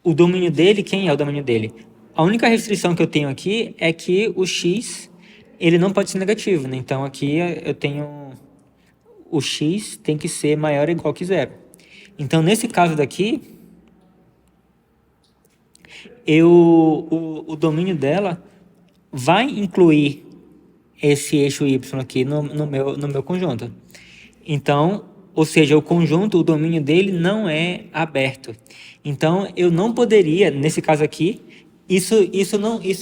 o domínio dele, quem é o domínio dele? A única restrição que eu tenho aqui é que o x ele não pode ser negativo, né? Então, aqui eu tenho o x tem que ser maior ou igual que zero. Então, nesse caso daqui, o domínio dela vai incluir esse eixo y aqui no meu conjunto. Então, ou seja, o conjunto, o domínio dele não é aberto. Então, eu não poderia, nesse caso aqui, isso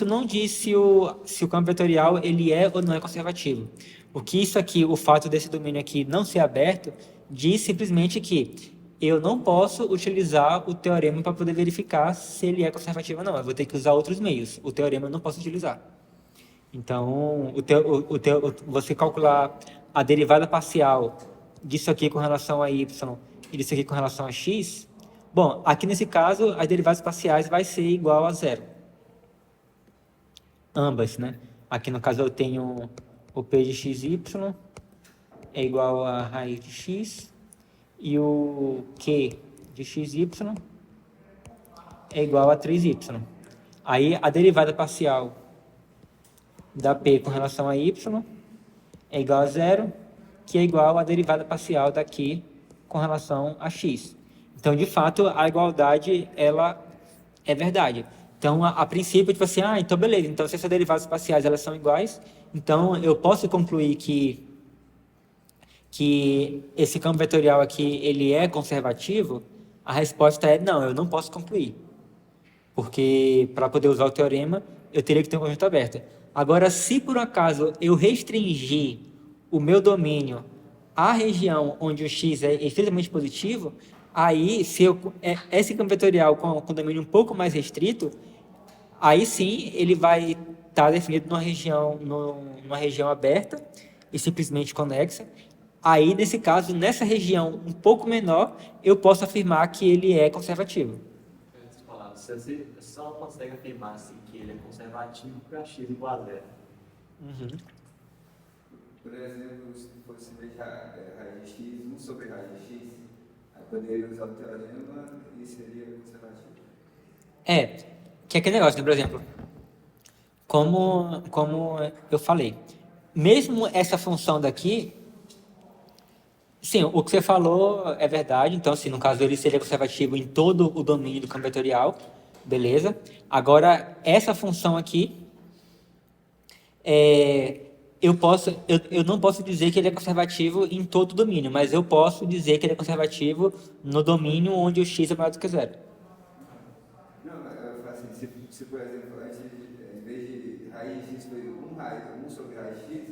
não diz se o campo vetorial ele é ou não é conservativo. O que isso aqui, o fato desse domínio aqui não ser aberto, diz simplesmente que eu não posso utilizar o teorema para poder verificar se ele é conservativo ou não. Eu vou ter que usar outros meios. O teorema eu não posso utilizar. Então, você calcular a derivada parcial disso aqui com relação a y e disso aqui com relação a x, bom, aqui nesse caso, as derivadas parciais vai ser igual a zero. Ambas, né? Aqui no caso eu tenho o p de xy é igual a raiz de x e o q de xy é igual a 3y. Aí a derivada parcial da p com relação a y é igual a zero, que é igual à derivada parcial daqui com relação a x. Então, de fato, a igualdade, ela é verdade. Então, a princípio, tipo assim, então beleza, então se essas derivadas parciais elas são iguais, então eu posso concluir que esse campo vetorial aqui, ele é conservativo? A resposta é não, eu não posso concluir. Porque para poder usar o teorema, eu teria que ter um conjunto aberto. Agora, se por acaso eu restringir o meu domínio à região onde o x é estritamente positivo, aí, se esse campo vetorial com domínio um pouco mais restrito, aí sim ele vai estar definido numa região aberta e simplesmente conexa. Aí, nesse caso, nessa região um pouco menor, eu posso afirmar que ele é conservativo. Você só consegue afirmar assim, que ele é conservativo para x igual a zero. Por exemplo, se fosse raiz de x, 1 sobre raiz de x, aí poderia usar o teorema e seria conservativo. Que é aquele negócio, né? Por exemplo, como eu falei, mesmo essa função daqui, sim, o que você falou é verdade. Então, assim, no caso, ele seria conservativo em todo o domínio do campo vetorial. Beleza? Agora, essa função aqui, eu não posso dizer que ele é conservativo em todo o domínio, mas eu posso dizer que ele é conservativo no domínio onde o x é maior do que zero. Não, eu falo assim, se por exemplo, em vez de raiz de x foi 1 sobre raiz de x,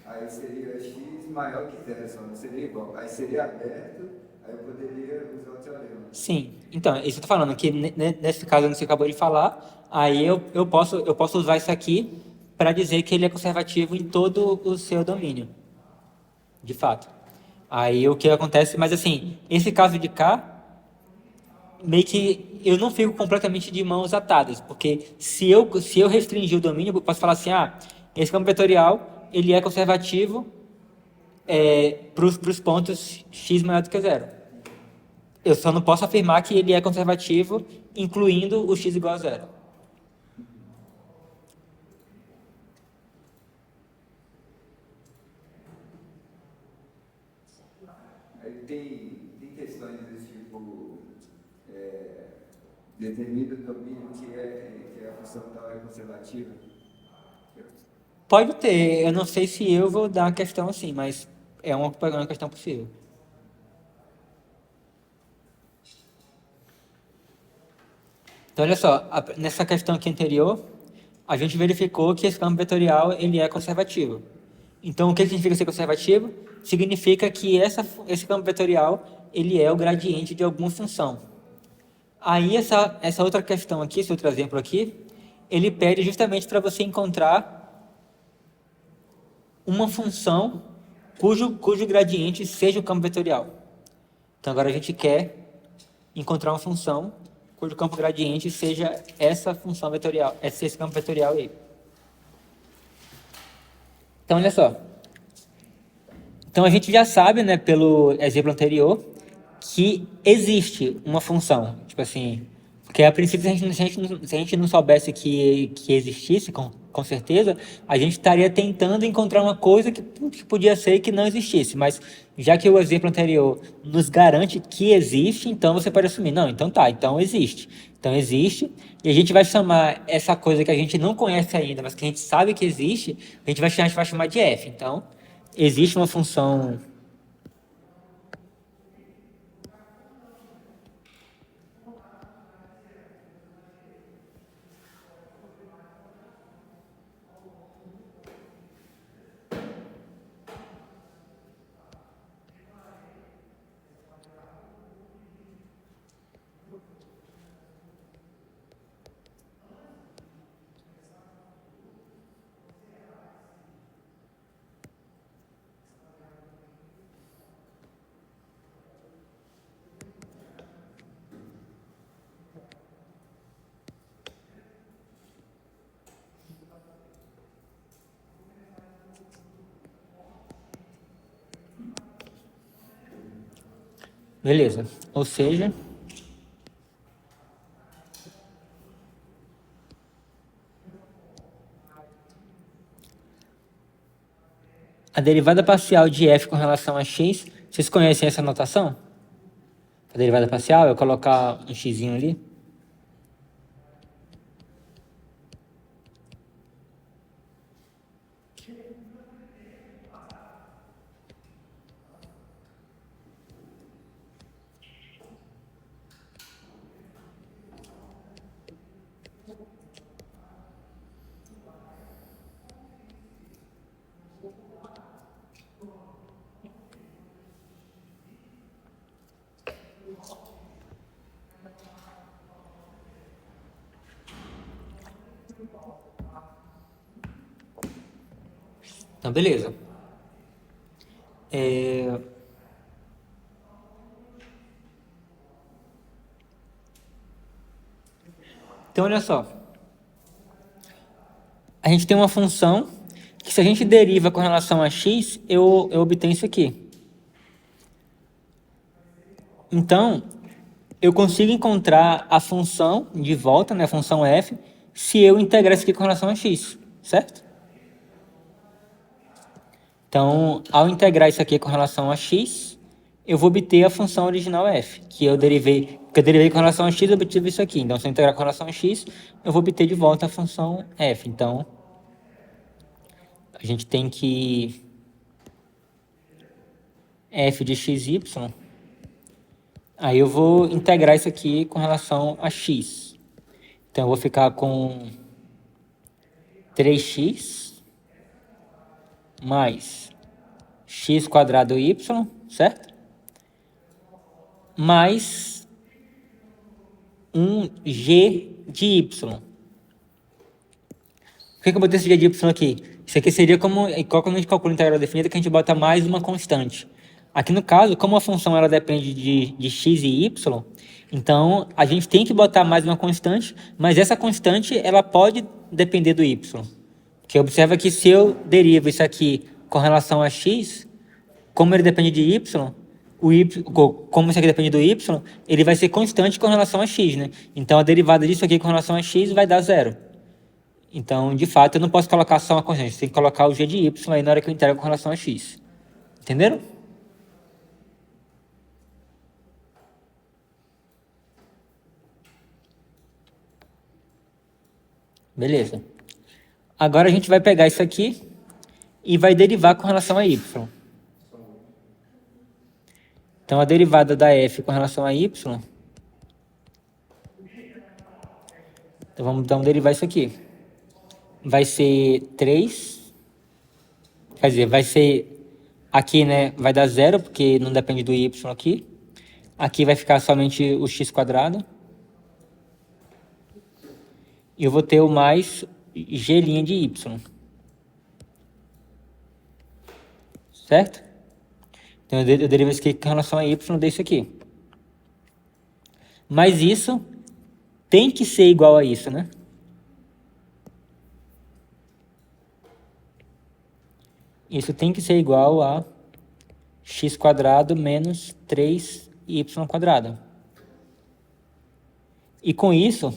aí seria x maior que zero, só não seria igual. Aí seria aberto, aí eu poderia usar o teorema. Sim, então, isso que eu estou falando, que nesse caso que você acabou de falar, aí eu posso usar isso aqui para dizer que ele é conservativo em todo o seu domínio, de fato. Aí o que acontece, mas assim, esse caso de cá, meio que eu não fico completamente de mãos atadas, porque se eu restringir o domínio, eu posso falar assim, esse campo vetorial, ele é conservativo para os pontos x maior do que zero. Eu só não posso afirmar que ele é conservativo, incluindo o x igual a zero. Aí tem determina o domínio que a função tal é conservativa? Pode ter, eu não sei se eu vou dar a questão assim, mas é uma questão possível. Então, olha só, nessa questão aqui anterior, a gente verificou que esse campo vetorial ele é conservativo. Então, o que significa ser conservativo? Significa que esse campo vetorial ele é o gradiente de alguma função. Aí, essa outra questão aqui, esse outro exemplo aqui, ele pede justamente para você encontrar uma função cujo gradiente seja o campo vetorial. Então, agora a gente quer encontrar uma função cujo campo gradiente seja essa função vetorial, esse campo vetorial aí. Então, olha só. Então, a gente já sabe, né, pelo exemplo anterior, que existe uma função. Tipo assim, porque a princípio, se a gente não soubesse que existisse, com certeza, a gente estaria tentando encontrar uma coisa que podia ser que não existisse. Mas já que o exemplo anterior nos garante que existe, então você pode assumir, não, então tá, então existe. Então existe, e a gente vai chamar essa coisa que a gente não conhece ainda, mas que a gente sabe que existe, a gente vai chamar de f. Então, existe uma função. Beleza. Ou seja, a derivada parcial de f com relação a x, vocês conhecem essa notação? A derivada parcial, eu colocar um xzinho ali. Então, beleza. Então, olha só. A gente tem uma função que, se a gente deriva com relação a x, eu obtenho isso aqui. Então, eu consigo encontrar a função de volta, né, a função f, se eu integrar isso aqui com relação a x, certo? Então, ao integrar isso aqui com relação a x, eu vou obter a função original f, que eu derivei com relação a x, eu obtive isso aqui. Então, se eu integrar com relação a x, eu vou obter de volta a função f. Então, a gente tem que f de xy, aí eu vou integrar isso aqui com relação a x. Então, eu vou ficar com 3x mais x quadrado y, certo? Mais um g de y. Por que eu botei esse g de y aqui? Isso aqui seria como quando a gente calcula a integral definida, que a gente bota mais uma constante. Aqui no caso, como a função ela depende de x e y, então a gente tem que botar mais uma constante, mas essa constante ela pode depender do y. Porque observa que se eu derivo isso aqui com relação a x, como ele depende de y, como isso aqui depende do y, ele vai ser constante com relação a x, né? Então a derivada disso aqui com relação a x vai dar zero. Então, de fato, eu não posso colocar só uma constante, tem que colocar o g de y aí na hora que eu integro com relação a x. Entenderam? Beleza. Agora a gente vai pegar isso aqui e vai derivar com relação a y. Então, a derivada da f com relação a y... Então, vamos então derivar isso aqui. Vai ser 3... Quer dizer, vai ser... Aqui, né, vai dar 0, porque não depende do y aqui. Aqui vai ficar somente o x². E eu vou ter o mais g' de y. Certo? Então, eu derivo isso aqui com relação a y desse aqui. Mas isso tem que ser igual a isso, né? Isso tem que ser igual a x² menos 3y². E com isso,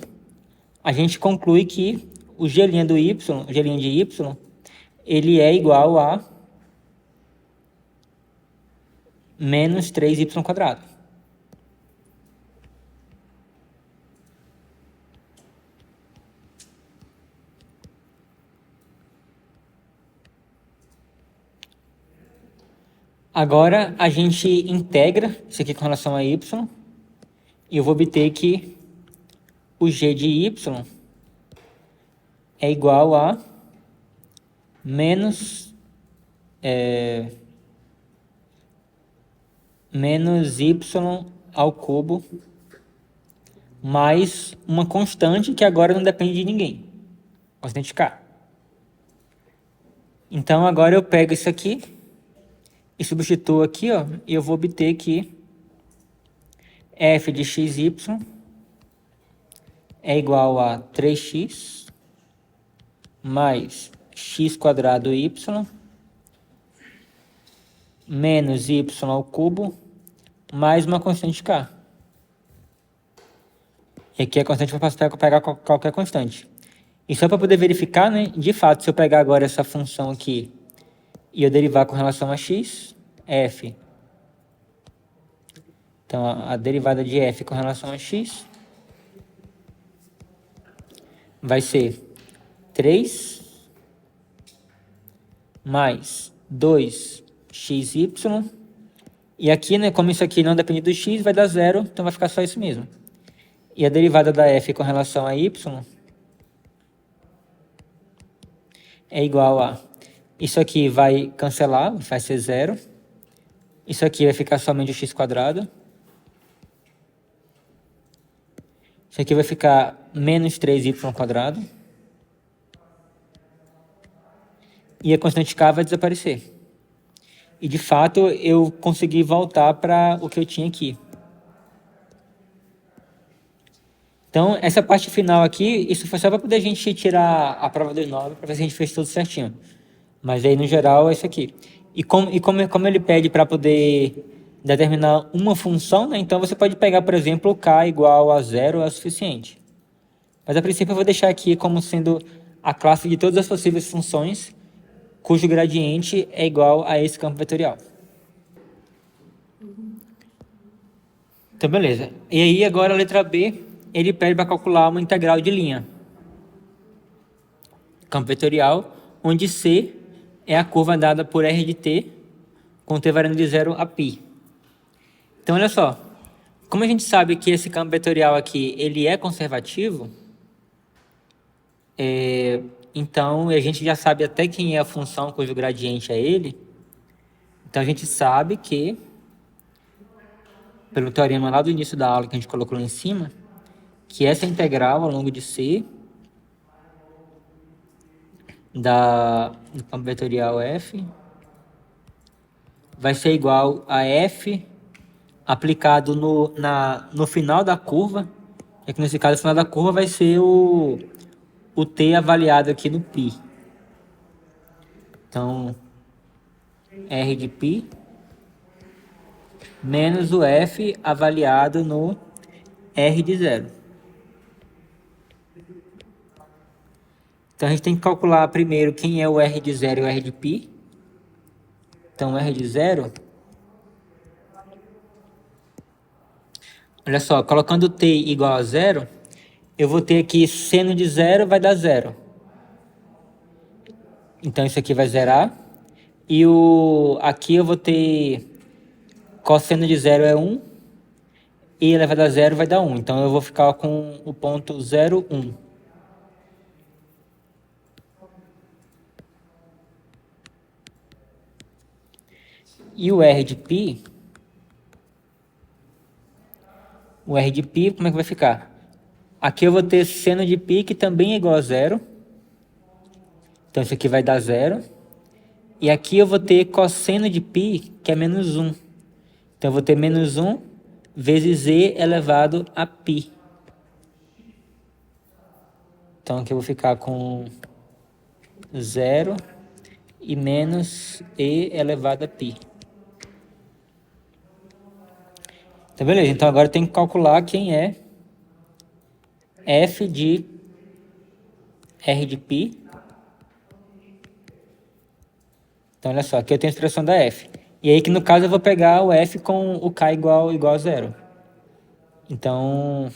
a gente conclui que o g' do y, o g' de y, ele é igual a menos 3y². Agora, a gente integra isso aqui com relação a y, e eu vou obter que o g de y é igual a menos y ao cubo mais uma constante que agora não depende de ninguém, constante k. Então, agora eu pego isso aqui e substituo aqui, ó, e eu vou obter que f de xy é igual a 3x mais x² menos y ao cubo mais uma constante k. E aqui a constante eu posso pegar qualquer constante. E só para poder verificar, né, de fato, se eu pegar agora essa função aqui e eu derivar com relação a x, f. Então, a derivada de f com relação a x vai ser 3 mais 2xy. E aqui, né, como isso aqui não depende do x, vai dar 0, então vai ficar só isso mesmo. E a derivada da f com relação a y é igual a... Isso aqui vai cancelar, vai ser 0. Isso aqui vai ficar somente o x². Isso aqui vai ficar menos 3y². E a constante k vai desaparecer. E, de fato, eu consegui voltar para o que eu tinha aqui. Então, essa parte final aqui, isso foi só para poder a gente tirar a prova dos 9, para ver se a gente fez tudo certinho. Mas aí, no geral, é isso aqui. E como ele pede para poder determinar uma função, né? Então você pode pegar, por exemplo, k igual a 0 é o suficiente. Mas, a princípio, eu vou deixar aqui como sendo a classe de todas as possíveis funções cujo gradiente é igual a esse campo vetorial. Então, beleza. E aí, agora, a letra B, ele pede para calcular uma integral de linha. Campo vetorial, onde C é a curva dada por R de T, com T variando de 0 a π. Então, olha só. Como a gente sabe que esse campo vetorial aqui, ele é conservativo, então a gente já sabe até quem é a função cujo gradiente é ele. Então, a gente sabe que, pelo teorema lá do início da aula que a gente colocou lá em cima, que essa integral ao longo de C do campo vetorial F vai ser igual a F aplicado no final da curva. Aqui nesse caso, o final da curva vai ser o T avaliado aqui no π. Então, R de π menos o F avaliado no R de 0. Então, a gente tem que calcular primeiro quem é o R de 0 e o R de π. Então, o R de 0... Olha só, colocando t igual a 0, eu vou ter aqui seno de zero vai dar zero. Então isso aqui vai zerar. E aqui eu vou ter cosseno de zero é 1. E elevado a zero vai dar 1. Então eu vou ficar com o ponto 0, 1. E o R de π, como é que vai ficar? Aqui eu vou ter seno de π, que também é igual a zero. Então isso aqui vai dar zero. E aqui eu vou ter cosseno de π, que é menos 1. Então eu vou ter menos 1 vezes e elevado a π. Então aqui eu vou ficar com 0 e menos e elevado a π. Então beleza, então agora eu tenho que calcular quem é f de r de π. Então olha só, aqui eu tenho a expressão da f. E aí que no caso eu vou pegar o f com o k igual a zero. Então,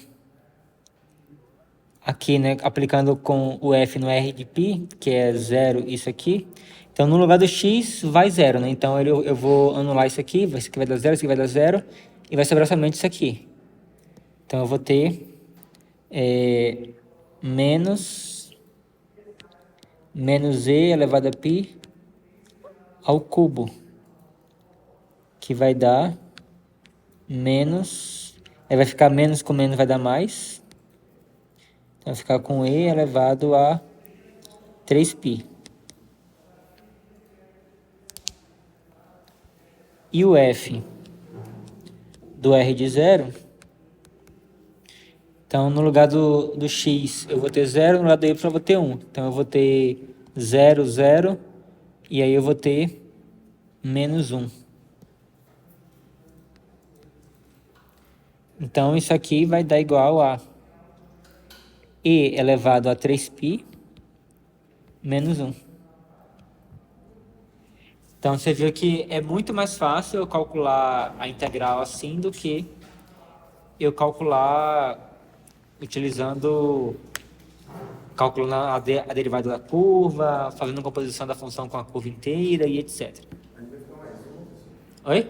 aqui, né, aplicando com o f no r de π, que é 0 isso aqui. Então, no lugar do x, vai 0, né? Então, eu vou anular isso aqui vai dar 0, isso aqui vai dar 0, e vai sobrar somente isso aqui. Então, eu vou ter menos e elevado a π ao cubo, que vai dar menos, aí vai ficar menos com menos vai dar mais, então vai ficar com e elevado a 3π. E o f do r de zero, então no lugar do x eu vou ter 0, no lugar do y eu vou ter 1. Então eu vou ter 0, 0, e aí eu vou ter menos 1. Então isso aqui vai dar igual a e elevado a 3π menos 1. Então você viu que é muito mais fácil eu calcular a integral assim do que eu calculando calculando a derivada da curva, fazendo a composição da função com a curva inteira e etc. Oi?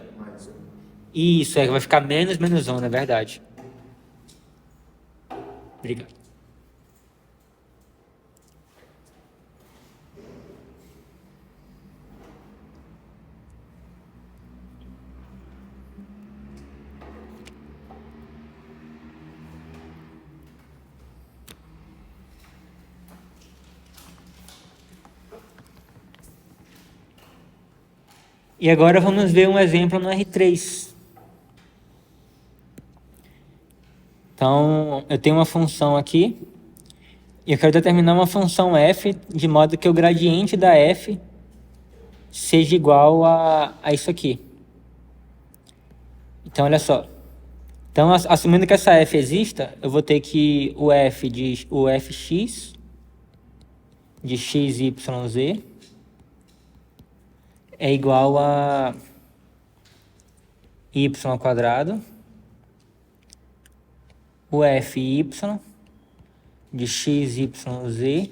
Isso, vai ficar menos 1, não é verdade? Obrigado. E agora vamos ver um exemplo no R3. Então, eu tenho uma função aqui, e eu quero determinar uma função f de modo que o gradiente da f seja igual a isso aqui. Então, olha só. Então, assumindo que essa f exista, eu vou ter que o fx de x, y, z é igual a y ao quadrado, o fy de x, y, z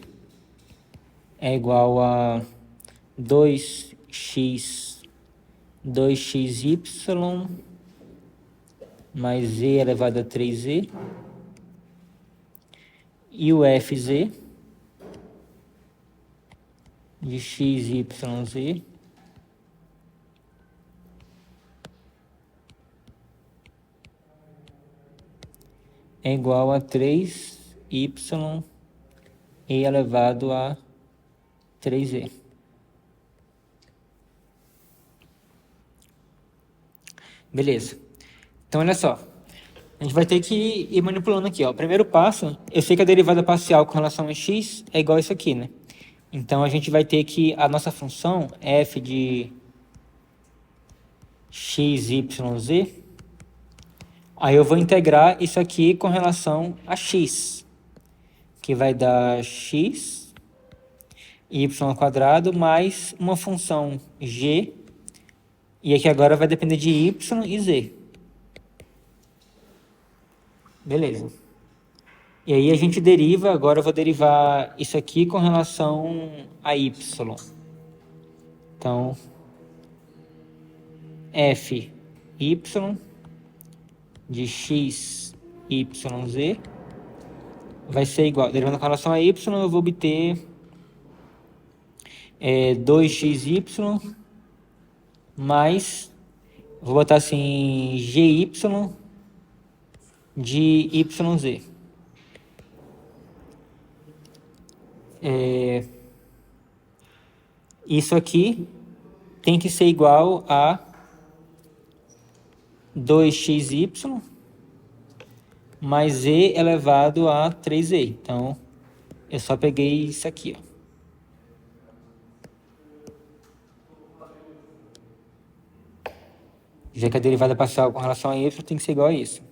é igual a 2xy mais z elevado a 3z, e o fz de x, y, z é igual a 3y e elevado a 3z. Beleza. Então, olha só. A gente vai ter que ir manipulando aqui, ó. Primeiro passo, eu sei que a derivada parcial com relação a x é igual a isso aqui, né? Então, a gente vai ter que a nossa função f de x, y, z, aí eu vou integrar isso aqui com relação a x, que vai dar x, y ao quadrado, mais uma função g, e aqui agora vai depender de y e z. Beleza. E aí a gente deriva, agora eu vou derivar isso aqui com relação a y. Então, f y de x, y, z vai ser igual, derivando com relação a y, eu vou obter 2xy mais, vou botar assim, gy de yz. Isso aqui tem que ser igual a 2xy mais e elevado a 3e. Então, eu só peguei isso aqui, ó. Já que a derivada parcial com relação a y tem que ser igual a isso.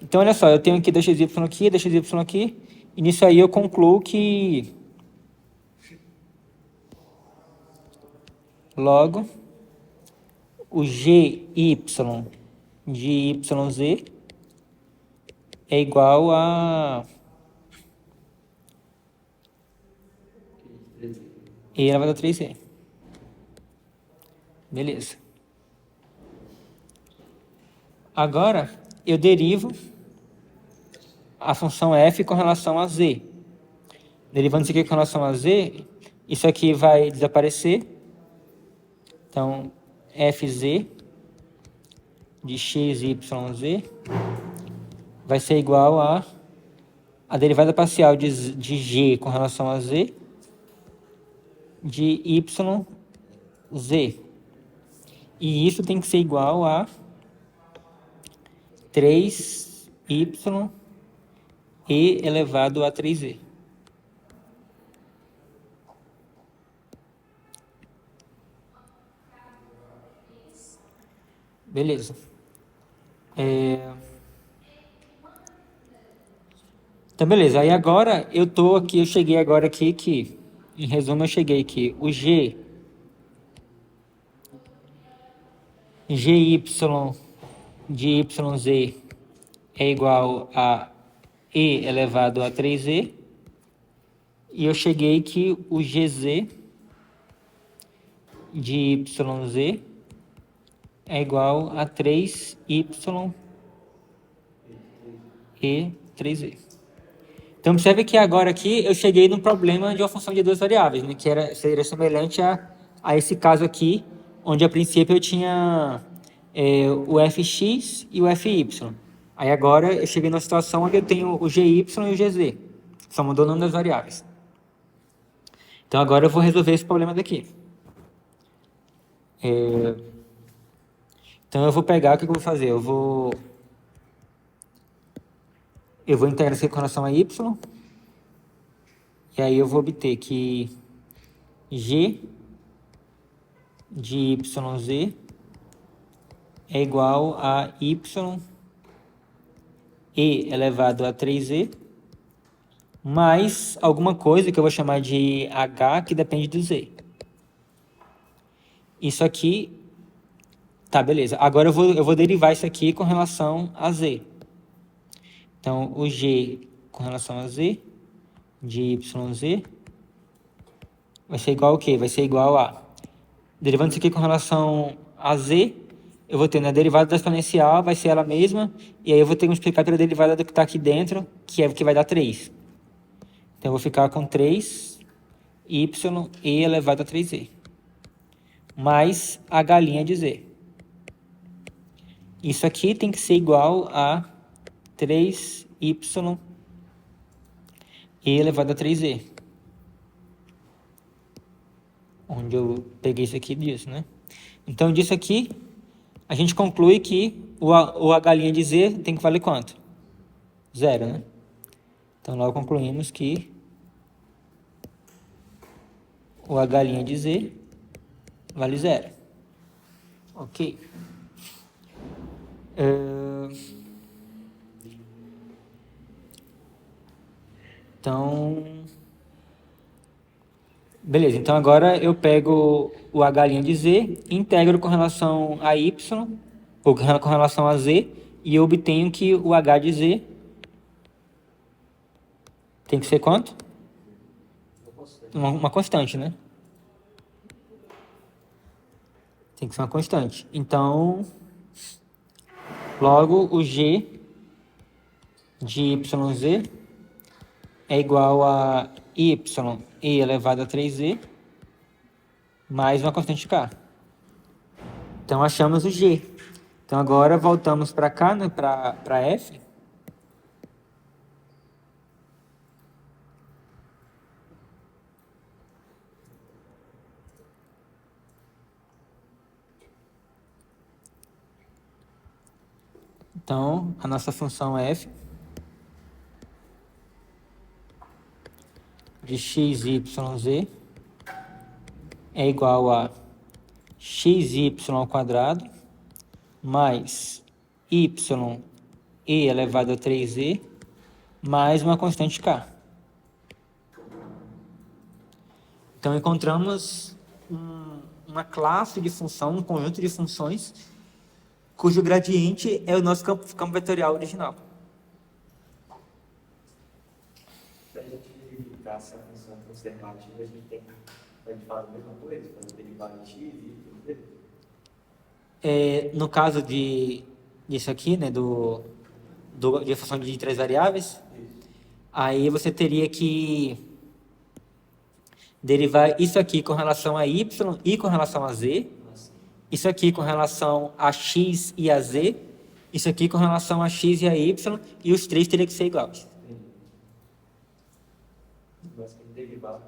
Então, olha só, eu tenho aqui 2xy aqui, 2xy aqui, e nisso aí eu concluo que logo o gy de yz é igual a e elevado a 3e. Beleza. Agora, eu derivo a função f com relação a z. Derivando isso aqui com relação a z, isso aqui vai desaparecer. Então, fz de x, y, z vai ser igual a derivada parcial de g com relação a z de y, z. E isso tem que ser igual a 3y e elevado a 3e. Beleza. Então, beleza. Aí agora eu tô aqui, eu cheguei agora aqui que, em resumo, eu cheguei que o gy de yz é igual a e elevado a 3e. E eu cheguei que o gz de yz é igual a 3y e 3e. Então, observe que agora aqui eu cheguei no problema de uma função de duas variáveis, né, que seria semelhante a esse caso aqui, onde a princípio eu tinha o fx e o fy. Aí agora eu cheguei numa situação onde eu tenho o gy e o gz, só mudou o nome das variáveis. Então agora eu vou resolver esse problema daqui. Então eu vou pegar, o que eu vou fazer? Eu vou integrar isso aqui com relação a y, e aí eu vou obter que g de yz é igual a y e elevado a 3e mais alguma coisa que eu vou chamar de h, que depende do z. Isso aqui, tá, beleza. Agora eu vou derivar isso aqui com relação a z. Então, o g com relação a z de yz vai ser igual ao quê? Vai ser igual a... Derivando isso aqui com relação a z, eu vou ter na derivada da exponencial, vai ser ela mesma, e aí eu vou ter que multiplicar pela derivada do que está aqui dentro, que é o que vai dar 3. Então, eu vou ficar com 3y e elevado a 3e. Mais a galinha de z. Isso aqui tem que ser igual a 3y e elevado a 3e. Onde eu peguei isso aqui disso, né? Então, disso aqui, a gente conclui que a galinha de z tem que valer quanto? 0, né? Então, logo concluímos que a galinha de z vale 0. Ok. Então, beleza. Então, agora eu pego o h' de z, integro com relação a y, ou com relação a z, e eu obtenho que o h de z Tem que ser quanto? Uma constante. Uma constante, né? Tem que ser uma constante. Então, logo o g de yz é igual a y e elevado a 3z mais uma constante k. Então, achamos o g. Então, agora voltamos para cá, né, para f. Então, a nossa função f de x, y, z é igual a xy ao quadrado mais y e elevado a 3z mais uma constante k. Então, encontramos uma classe de função, um conjunto de funções cujo gradiente é o nosso campo vetorial original. Para a gente verificar se a função é conservativa, a gente faz a mesma coisa, fazer derivada de x e tudo. No caso disso aqui, né, de função de 3 variáveis, aí você teria que derivar isso aqui com relação a y e com relação a z, isso aqui com relação a x e a z, isso aqui com relação a x e a y, e os três teriam que ser iguais. Basicamente, derivar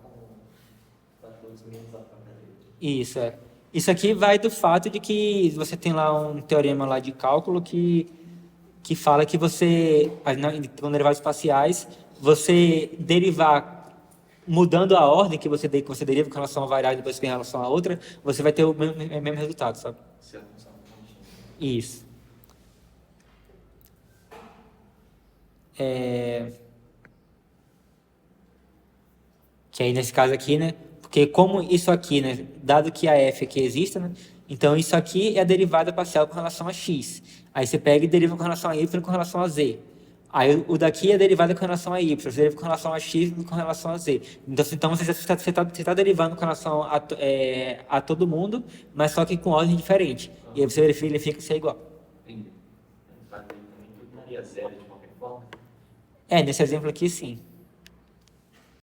para todos menos a própria letra. Isso, é. Isso aqui vai do fato de que você tem lá um teorema lá de cálculo que fala que você, com derivadas parciais, você derivar mudando a ordem que você deriva com relação a uma variável e depois com relação a outra, você vai ter o mesmo resultado, sabe? Se a função é contínua. Isso. Que aí nesse caso aqui, né? Porque como isso aqui, né? Dado que a f aqui existe, né? Então isso aqui é a derivada parcial com relação a x. Aí você pega e deriva com relação a y com relação a z. Aí o daqui é a derivada com relação a y, você deriva com relação a x e com relação a z. Então você está derivando com relação a todo mundo, mas só que com ordem diferente. E aí você verifica se é igual. Entendi. Mas aí também tudo daria zero de qualquer forma. Nesse exemplo aqui, sim.